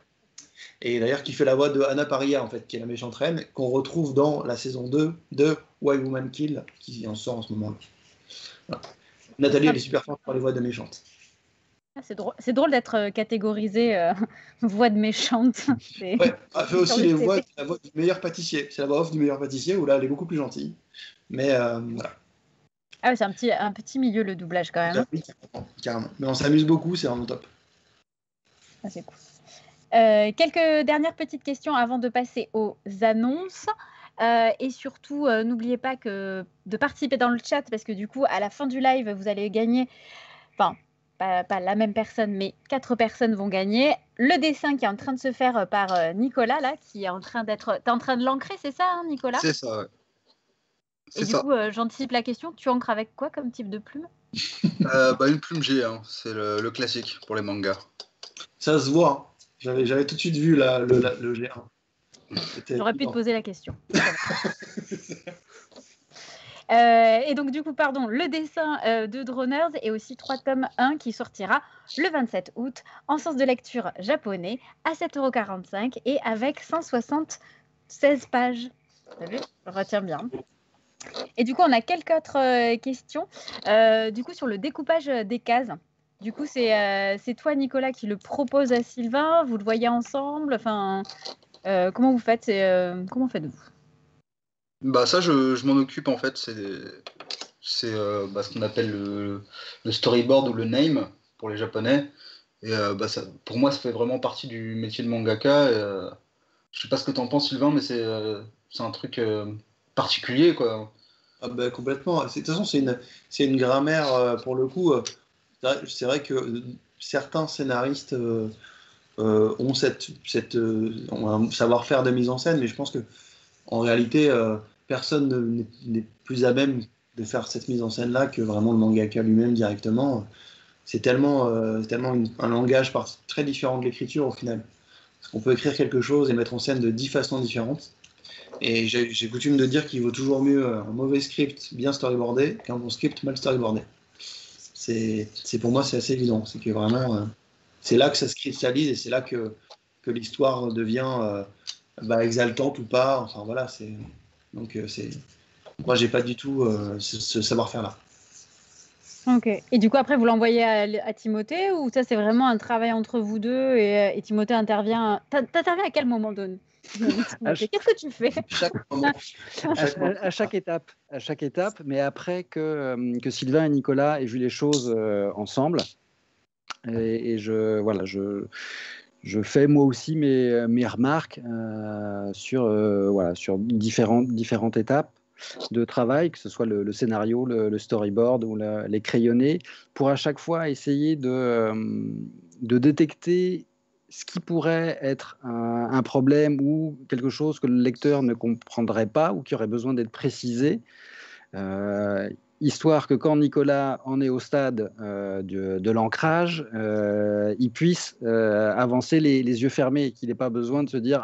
Et d'ailleurs, qui fait la voix de Anna Paria, en fait, qui est la méchante reine, qu'on retrouve dans la saison 2 de Why Woman Kill, qui en sort en ce moment-là. Voilà. Nathalie, elle est super forte pour les voix de méchantes. C'est drôle d'être catégorisée voix de méchante. Ouais, elle fait aussi la voix du meilleur pâtissier. C'est la voix off du meilleur pâtissier, où là, elle est beaucoup plus gentille. Mais voilà. Ah oui, c'est un petit milieu, le doublage, quand même. Oui, carrément. Mais on s'amuse beaucoup, c'est vraiment top. Ah, c'est cool. Quelques dernières petites questions avant de passer aux annonces. Et surtout, n'oubliez pas de participer dans le chat, parce que du coup, à la fin du live, vous allez gagner... Enfin, pas la même personne, mais 4 personnes vont gagner. Le dessin qui est en train de se faire par Nicolas, là, qui est en train d'être... T'es en train de l'ancrer, c'est ça, hein, Nicolas? C'est ça, ouais. Et du coup, j'anticipe la question. Tu ancres avec quoi comme type de plume? Une plume G, hein. C'est le classique pour les mangas. Ça se voit. J'avais tout de suite vu le G1. J'aurais pu te poser la question. Et donc, du coup, pardon, le dessin de Droners et aussi 3 tomes 1 qui sortira le 27 août en sens de lecture japonais à 7,45 € et avec 176 pages. Vous savez, je retiens bien. Et du coup, on a quelques autres questions. Du coup, sur le découpage des cases. Du coup, c'est toi, Nicolas, qui le propose à Sylvain. Vous le voyez ensemble. Enfin, comment vous faites? Comment faites-vous? Bah ça, je m'en occupe en fait. C'est ce qu'on appelle le storyboard ou le name pour les Japonais. Et pour moi, ça fait vraiment partie du métier de mangaka. Je sais pas ce que tu en penses, Sylvain, mais c'est un truc particulier, quoi. Ah bah, complètement. De toute façon, c'est une grammaire, pour le coup. C'est vrai que certains scénaristes ont ont un savoir-faire de mise en scène, mais je pense que en réalité, personne n'est plus à même de faire cette mise en scène-là que vraiment le mangaka lui-même directement. C'est tellement un langage très différent de l'écriture au final. Parce qu'on peut écrire quelque chose et mettre en scène de 10 façons différentes. Et j'ai coutume de dire qu'il vaut toujours mieux un mauvais script bien storyboardé qu'un bon script mal storyboardé. Pour moi, c'est assez évident. C'est que vraiment, c'est là que ça se cristallise et c'est là que l'histoire devient exaltante ou pas. Enfin voilà, moi, j'ai pas du tout ce savoir-faire-là. Ok. Et du coup, après, vous l'envoyez à Timothée ou ça, c'est vraiment un travail entre vous deux et Timothée intervient. T'interviens à quel moment donné? Qu'est-ce que tu fais? À chaque étape, mais après que Sylvain et Nicolas aient vu les choses ensemble. Et je fais moi aussi mes remarques sur différentes étapes de travail, que ce soit le scénario, le storyboard ou les crayonnés, pour à chaque fois essayer de détecter ce qui pourrait être un problème ou quelque chose que le lecteur ne comprendrait pas ou qui aurait besoin d'être précisé, histoire que quand Nicolas en est au stade de l'ancrage, il puisse avancer les yeux fermés et qu'il n'ait pas besoin de se dire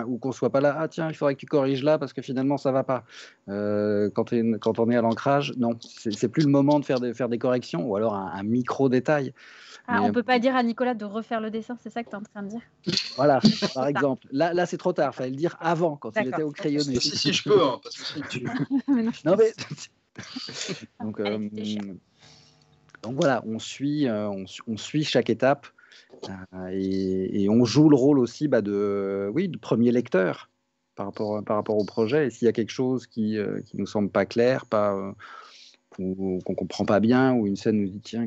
ou qu'on ne soit pas là, ah tiens, il faudrait que tu corriges là parce que finalement ça ne va pas. Quand on est à l'ancrage, non, c'est plus le moment de faire des corrections ou alors un micro-détail. On ne peut pas dire à Nicolas de refaire le dessin, c'est ça que tu es en train de dire? Voilà, par exemple. Là, c'est trop tard. Il fallait le dire avant, quand il était au crayonné. Si je peux, hein, parce que non, mais... donc voilà, on suit chaque étape et on joue le rôle aussi de premier lecteur par rapport au projet. Et s'il y a quelque chose qui nous semble pas clair, qu'on comprend pas bien, ou une scène nous dit tiens,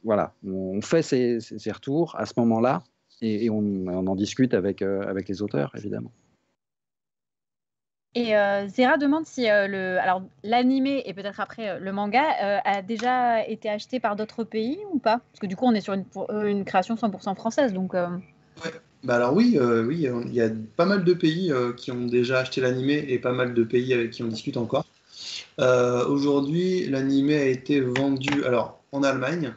voilà, on fait ces retours à ce moment-là et on en discute avec les auteurs évidemment. Et Zera demande si alors l'animé et peut-être après le manga a déjà été acheté par d'autres pays ou pas? Parce que du coup on est sur une création 100% française, donc. Ouais. Bah alors oui, il y a pas mal de pays qui ont déjà acheté l'animé et pas mal de pays avec qui on discute encore. Aujourd'hui, l'animé a été vendu alors en Allemagne,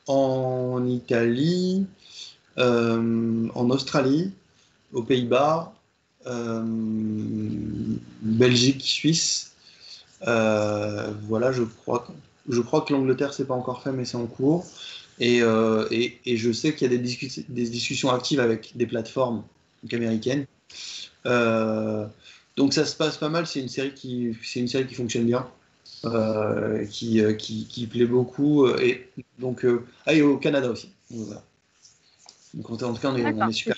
en Italie, en Australie, aux Pays-Bas, Belgique, Suisse. Voilà, je crois que l'Angleterre c'est pas encore fait, mais c'est en cours. Et je sais qu'il y a des discussions actives avec des plateformes donc américaines. Donc ça se passe pas mal. C'est une série qui fonctionne bien, qui plaît beaucoup. Et donc et au Canada aussi. Donc, voilà. Donc en tout cas, on est super.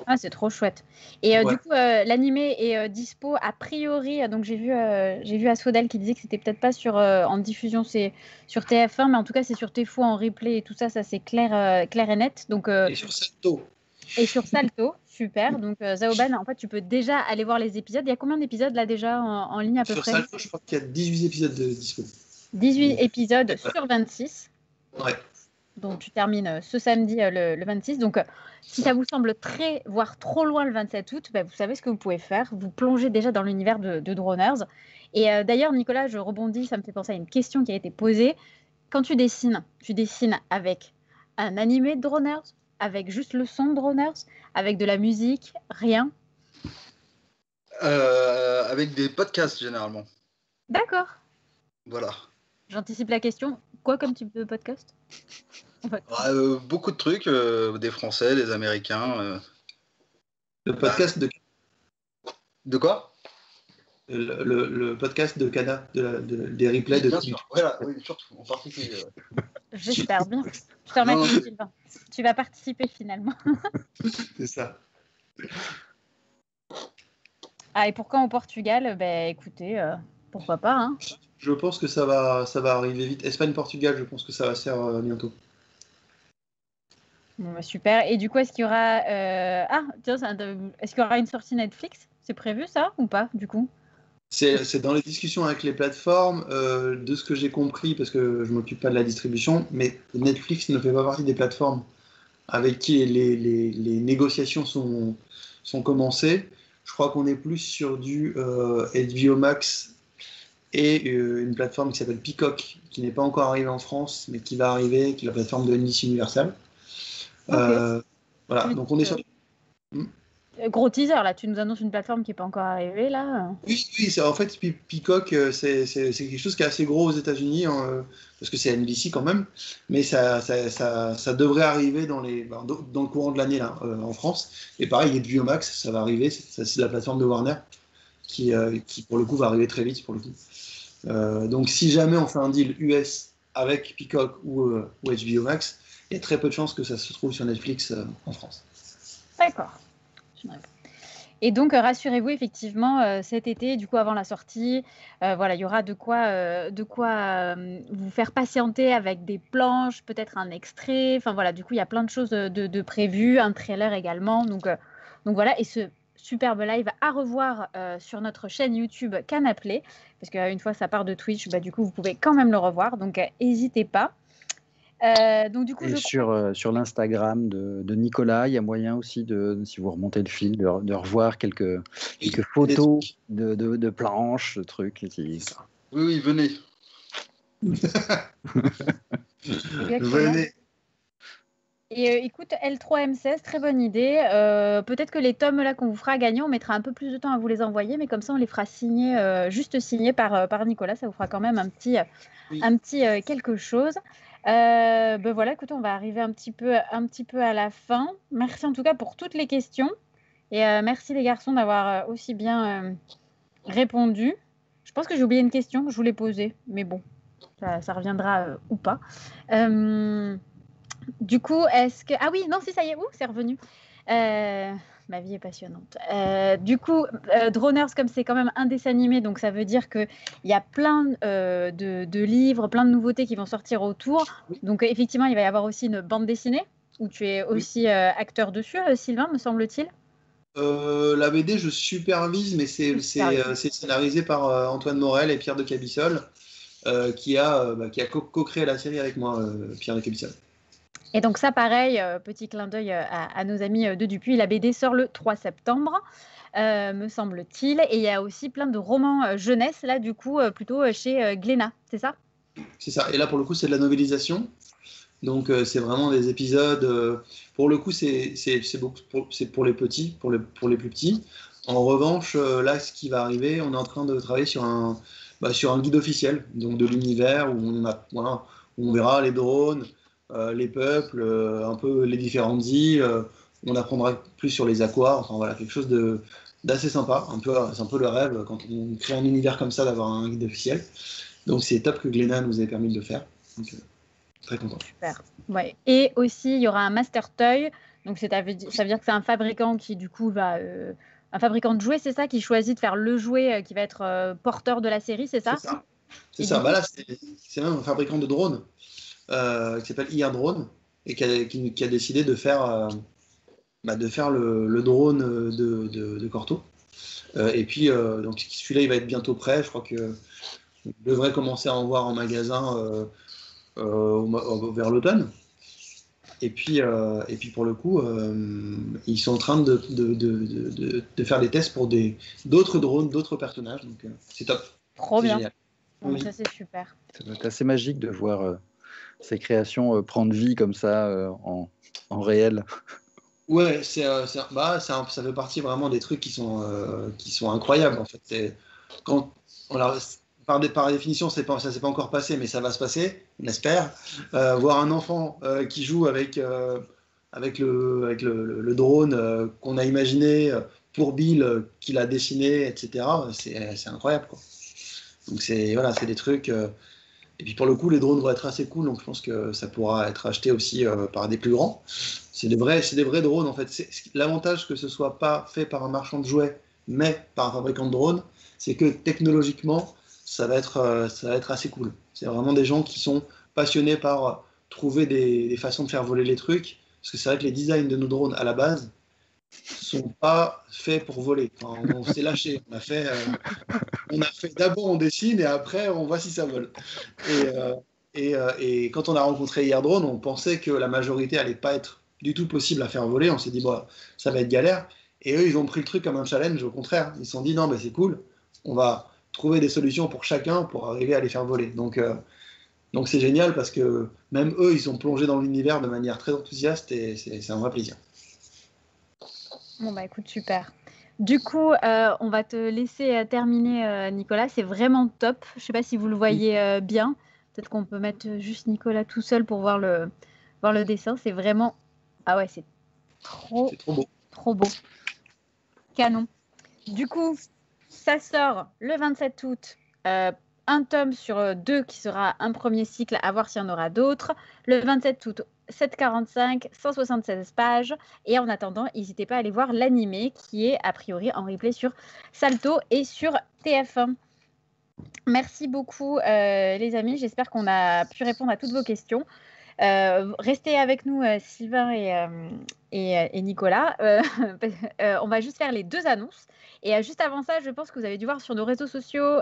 Ah, c'est trop chouette. Et Ouais. du coup, l'animé est dispo a priori. Donc j'ai vu Asfodel qui disait que c'était peut-être pas en diffusion, c'est sur TF1, mais en tout cas c'est sur TFO en replay et tout ça, c'est clair et net. Donc Et sur Salto. Et sur Salto, super. Donc Zaoban, en fait, tu peux déjà aller voir les épisodes. Il y a combien d'épisodes là déjà en ligne à peu près? Sur Salto, je crois qu'il y a 18 épisodes de dispo. 18 épisodes sur 26. Ouais. Donc tu termines ce samedi le 26. Donc si ça vous semble voire trop loin le 27 août, vous savez ce que vous pouvez faire. Vous plongez déjà dans l'univers de Droners. Et d'ailleurs, Nicolas, je rebondis, ça me fait penser à une question qui a été posée. Quand tu dessines avec un animé de Droners, avec juste le son de Droners, avec de la musique, rien? Avec des podcasts généralement. D'accord. Voilà. J'anticipe la question. Quoi comme type de podcast? Beaucoup de trucs, des Français, des Américains. Le podcast de quoi? Le podcast de Cana, des replays de. Bien sûr. Voilà, oui, surtout, en particulier. J'espère bien. Je te remercie, Sylvain. Tu vas participer finalement. C'est ça. Ah, et pour quand au Portugal? Écoutez, pourquoi pas, hein. Je pense que ça va arriver vite. Espagne-Portugal, je pense que ça va se faire bientôt. Bon, super. Et du coup, est-ce qu'il y aura est-ce qu'il y aura une sortie Netflix? C'est prévu ça ou pas du coup? C'est dans les discussions avec les plateformes, de ce que j'ai compris, parce que je m'occupe pas de la distribution, mais Netflix ne fait pas partie des plateformes avec qui les négociations sont commencées. Je crois qu'on est plus sur du HBO Max et une plateforme qui s'appelle Peacock, qui n'est pas encore arrivée en France, mais qui va arriver, qui est la plateforme de NBC Universal. Okay. Voilà, donc on est sur... Gros teaser, là, tu nous annonces une plateforme qui n'est pas encore arrivée, là. Oui, en fait, Peacock, c'est quelque chose qui est assez gros aux États-Unis, hein, parce que c'est NBC quand même, mais ça devrait arriver dans le courant de l'année, là, en France. Et pareil, HBO Max, ça va arriver, c'est la plateforme de Warner, qui, pour le coup, va arriver très vite, pour le coup. Donc, si jamais on fait un deal US avec Peacock ou HBO Max, il y a très peu de chances que ça se trouve sur Netflix en France. D'accord. Et donc, rassurez-vous, effectivement, cet été, du coup, avant la sortie, voilà, il y aura de quoi vous faire patienter avec des planches, peut-être un extrait. Enfin, voilà, du coup, il y a plein de choses de prévues, un trailer également. Donc voilà, et ce superbe live à revoir sur notre chaîne YouTube Canapé, parce qu'une fois ça part de Twitch, du coup, vous pouvez quand même le revoir. Donc, n'hésitez pas. Donc du coup, et sur l'Instagram de Nicolas, il y a moyen aussi si vous remontez le fil, de revoir quelques photos de planches, de trucs. Oui, venez. Venez. Et écoute, L3M16, très bonne idée. Peut-être que les tomes là qu'on vous fera gagner, on mettra un peu plus de temps à vous les envoyer, mais comme ça on les fera signer, juste signés par Nicolas. Ça vous fera quand même un petit quelque chose. Voilà, écoute, on va arriver un petit peu à la fin. Merci en tout cas pour toutes les questions. Et merci les garçons d'avoir aussi bien répondu. Je pense que j'ai oublié une question que je voulais poser, mais bon, ça reviendra ou pas. Du coup, est-ce que... Ah oui, non, si, ça y est, c'est revenu. Ma vie est passionnante. Du coup, Droners, comme c'est quand même un dessin animé, donc ça veut dire qu'il y a plein de livres, plein de nouveautés qui vont sortir autour. Donc effectivement, il va y avoir aussi une bande dessinée où tu es aussi acteur dessus, Sylvain, me semble-t-il. La BD, je supervise, mais c'est scénarisé par Antoine Morel et Pierre de Cabissol, qui a co-créé la série avec moi, Pierre de Cabissol. Et donc ça, pareil, petit clin d'œil à nos amis de Dupuis, la BD sort le 3 septembre, me semble-t-il. Et il y a aussi plein de romans jeunesse, là, du coup, plutôt chez Glénat, c'est ça? C'est ça. Et là, pour le coup, c'est de la novélisation. Donc, c'est vraiment des épisodes. Pour le coup, c'est pour les petits, pour les plus petits. En revanche, là, ce qui va arriver, on est en train de travailler sur un guide officiel, donc de l'univers, où on verra les drones, les peuples, un peu les différentes îles. On apprendra plus sur les aquas. Enfin voilà, quelque chose d'assez sympa. C'est un peu le rêve quand on crée un univers comme ça d'avoir un guide officiel. Donc c'est top que Glénat nous ait permis de le faire. Donc, très content. Super. Ouais. Et aussi, il y aura un Master Toy. Donc ça veut dire que c'est un fabricant qui du coup va un fabricant de jouets, c'est ça, qui choisit de faire le jouet qui va être porteur de la série, c'est ça? C'est ça. Bah là, c'est même un fabricant de drones. Qui s'appelle IR Drone et qui a décidé de faire le drone de Corto. Et puis, donc celui-là, il va être bientôt prêt. Je crois que on devrait commencer à en voir en magasin vers l'automne. Et puis pour le coup, ils sont en train de faire des tests pour d'autres drones, d'autres personnages. Donc, c'est top. Trop bien. Génial. Donc, oui. Ça, c'est super. Ça doit être assez magique de voir ces créations prendre vie comme ça en réel. Ouais, ça fait partie vraiment des trucs qui sont incroyables en fait. Par définition, ça s'est pas encore passé, mais ça va se passer, on espère. Voir un enfant qui joue avec le drone qu'on a imaginé pour Bill, qu'il a dessiné, etc. C'est incroyable, quoi. Donc c'est des trucs. Et puis pour le coup, les drones vont être assez cool, donc je pense que ça pourra être acheté aussi par des plus grands. C'est des vrais drones en fait. L'avantage que ce soit pas fait par un marchand de jouets, mais par un fabricant de drones, c'est que technologiquement, ça va être assez cool. C'est vraiment des gens qui sont passionnés par trouver des façons de faire voler les trucs, parce que c'est vrai que les designs de nos drones à la base sont pas faits pour voler. Enfin, on s'est lâché. On a fait d'abord on dessine et après on voit si ça vole. Et quand on a rencontré IR Drone, on pensait que la majorité allait pas être du tout possible à faire voler. On s'est dit ça va être galère. Et eux, ils ont pris le truc comme un challenge. Au contraire, ils se sont dit non, mais c'est cool. On va trouver des solutions pour chacun pour arriver à les faire voler. Donc c'est génial parce que même eux, ils sont plongés dans l'univers de manière très enthousiaste et c'est un vrai plaisir. Bon, bah écoute, super. Du coup, on va te laisser terminer, Nicolas. C'est vraiment top. Je ne sais pas si vous le voyez bien. Peut-être qu'on peut mettre juste Nicolas tout seul pour voir le dessin. C'est vraiment... Ah ouais, c'est trop beau. Trop beau. Canon. Du coup, ça sort le 27 août. Un tome sur 2 qui sera un premier cycle, à voir s'il y en aura d'autres. Le 27 août, 7,45, 176 pages. Et en attendant, n'hésitez pas à aller voir l'animé qui est a priori en replay sur Salto et sur TF1. Merci beaucoup les amis. J'espère qu'on a pu répondre à toutes vos questions. Restez avec nous Sylvain et Nicolas. On va juste faire les 2 annonces. Et juste avant ça, je pense que vous avez dû voir sur nos réseaux sociaux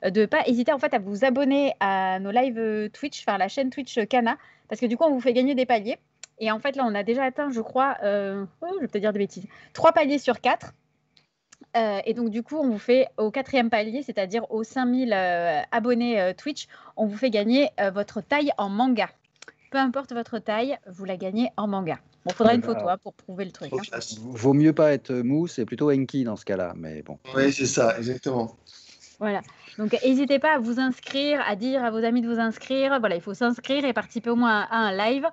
de ne pas hésiter en fait à vous abonner à nos lives Twitch, enfin la chaîne Twitch Kana, parce que du coup on vous fait gagner des paliers. Et en fait là on a déjà atteint, je crois, je vais peut-être dire des bêtises, 3 paliers sur 4. Et donc du coup on vous fait au 4e palier, c'est-à-dire aux 5000 abonnés Twitch, on vous fait gagner votre taille en manga. Peu importe votre taille, vous la gagnez en manga. Bon, faudra une photo pour prouver le truc. Hein. Vaut mieux pas être mou, c'est plutôt Enki dans ce cas-là, mais bon. Oui, c'est ça, exactement. Voilà. Donc, n'hésitez pas à vous inscrire, à dire à vos amis de vous inscrire. Voilà, il faut s'inscrire et participer au moins à un live.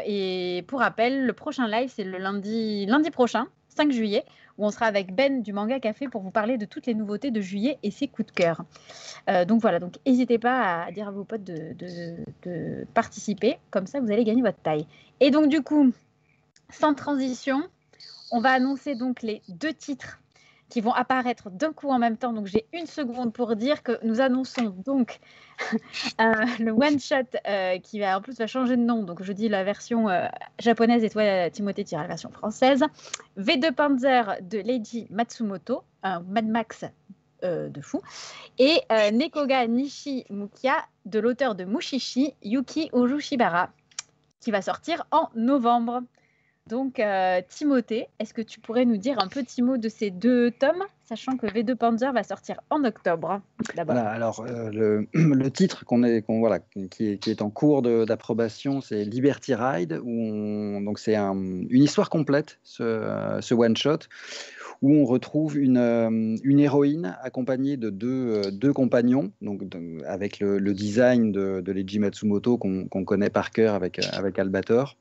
Et pour rappel, le prochain live, c'est le lundi prochain, 5 juillet, où on sera avec Ben du Manga Café pour vous parler de toutes les nouveautés de juillet et ses coups de cœur. Donc voilà, donc n'hésitez pas à dire à vos potes de participer. Comme ça, vous allez gagner votre taille. Et donc du coup, sans transition, On va annoncer donc les 2 titres qui vont apparaître d'un coup en même temps. Donc, j'ai 1 seconde pour dire que nous annonçons donc le one-shot qui va en plus va changer de nom. Donc, je dis la version japonaise et toi, Timothée, tu diras la version française. V2 Panzer de Leiji Matsumoto, un Mad Max de fou. Et Nekoga Nishimukiya de l'auteur de Mushishi, Yuki Urushibara, qui va sortir en novembre. Donc, Timothée, est-ce que tu pourrais nous dire un petit mot de ces 2 tomes, sachant que V2 Panzer va sortir en octobre d'abord. Voilà, alors le titre qui est en cours d'approbation, c'est Liberty Ride, donc c'est une histoire complète, ce one-shot, où on retrouve une héroïne accompagnée de deux compagnons, donc avec le design de Leiji Matsumoto qu'on connaît par cœur avec Albator,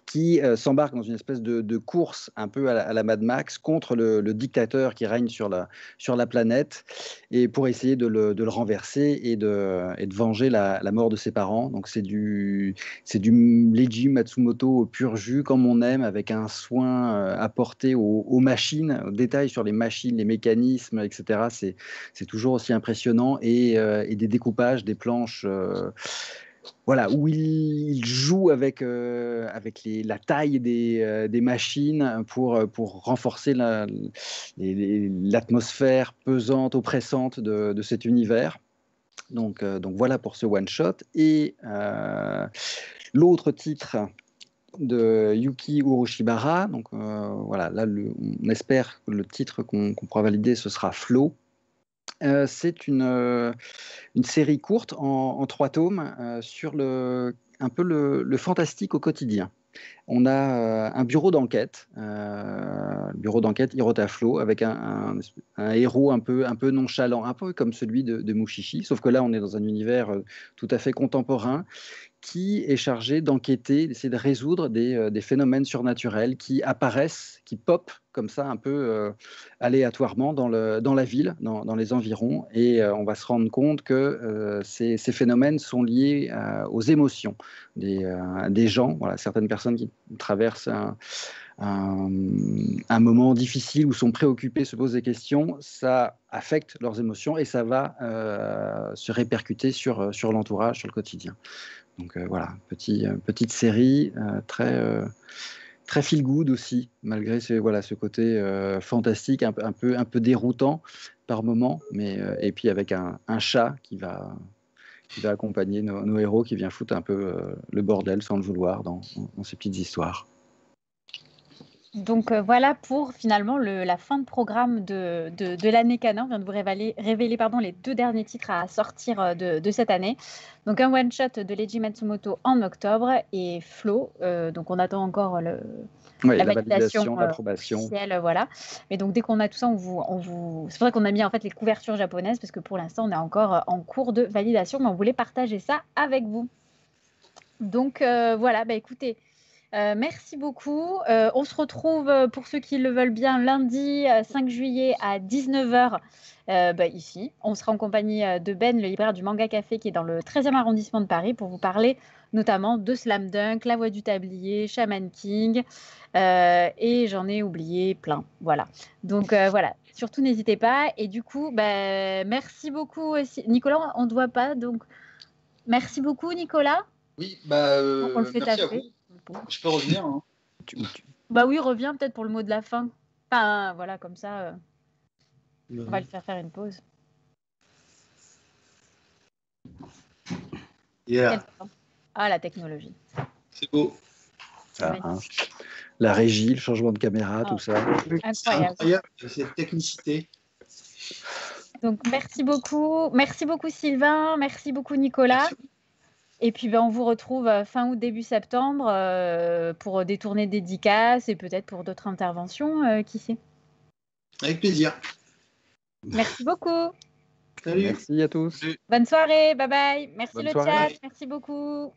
qui s'embarque dans une espèce de course un peu à la Mad Max contre le dictateur qui règne sur la planète, et pour essayer de le renverser et de venger la mort de ses parents. Donc c'est du Leiji Matsumoto au pur jus, comme on aime, avec un soin apporté aux machines, aux détails sur les machines, les mécanismes, etc. C'est toujours aussi impressionnant, et des découpages, des planches... Voilà, où il joue avec la taille des machines pour renforcer l'atmosphère pesante, oppressante de cet univers. Donc voilà pour ce one-shot. Et l'autre titre de Yuki Urushibara, donc voilà, là on espère que le titre qu'on pourra valider, ce sera Flow. C'est une série courte en 3 tomes sur un peu le fantastique au quotidien. On a un bureau d'enquête, Hirotaflo, avec un héros un peu nonchalant, un peu comme celui de Mushishi, sauf que là on est dans un univers tout à fait contemporain, qui est chargé d'enquêter, d'essayer de résoudre des phénomènes surnaturels qui apparaissent, qui popent comme ça un peu aléatoirement dans la ville, dans les environs, et on va se rendre compte que ces phénomènes sont liés aux émotions des gens. Voilà, certaines personnes qui traversent un moment difficile ou sont préoccupés, se posent des questions, ça affecte leurs émotions et ça va se répercuter sur l'entourage, sur le quotidien. Donc voilà, petite série très feel good aussi, malgré ce côté fantastique, un peu déroutant par moment, mais et puis avec un chat qui va accompagner nos héros, qui vient foutre un peu le bordel sans le vouloir dans ces petites histoires. Donc voilà pour finalement la fin de programme de l'année canin. On vient de vous révéler les 2 derniers titres à sortir de cette année. Donc un one-shot de Leiji Matsumoto en octobre et Flow. Donc on attend encore la validation, l'approbation officielle, voilà. Mais donc dès qu'on a tout ça, c'est vrai qu'on a mis en fait les couvertures japonaises parce que pour l'instant on est encore en cours de validation, mais on voulait partager ça avec vous. Donc voilà, écoutez. Merci beaucoup. On se retrouve, pour ceux qui le veulent bien, lundi 5 juillet à 19h ici. On sera en compagnie de Ben, le libraire du Manga Café, qui est dans le 13e arrondissement de Paris, pour vous parler notamment de Slam Dunk, La Voix du Tablier, Shaman King, et j'en ai oublié plein. Voilà. Donc voilà, surtout n'hésitez pas. Et du coup, merci beaucoup aussi. Nicolas, on ne te voit pas, donc merci beaucoup Nicolas. Oui, On le fait merci à taper. vous. Je peux revenir, hein. Bah oui, reviens peut-être pour le mot de la fin. Enfin, voilà, comme ça, on va le faire une pause. Yeah. Ah, la technologie. C'est beau. La régie, le changement de caméra, tout ça. Incroyable. Cette technicité. Donc, merci beaucoup. Merci beaucoup, Sylvain. Merci beaucoup, Nicolas. Merci. Et puis, on vous retrouve fin août, début septembre pour des tournées dédicaces et peut-être pour d'autres interventions, qui sait. Avec plaisir. Merci beaucoup. Salut. Merci à tous. Bonne soirée. Bye bye. Merci. Bonne soirée. Chat. Merci beaucoup.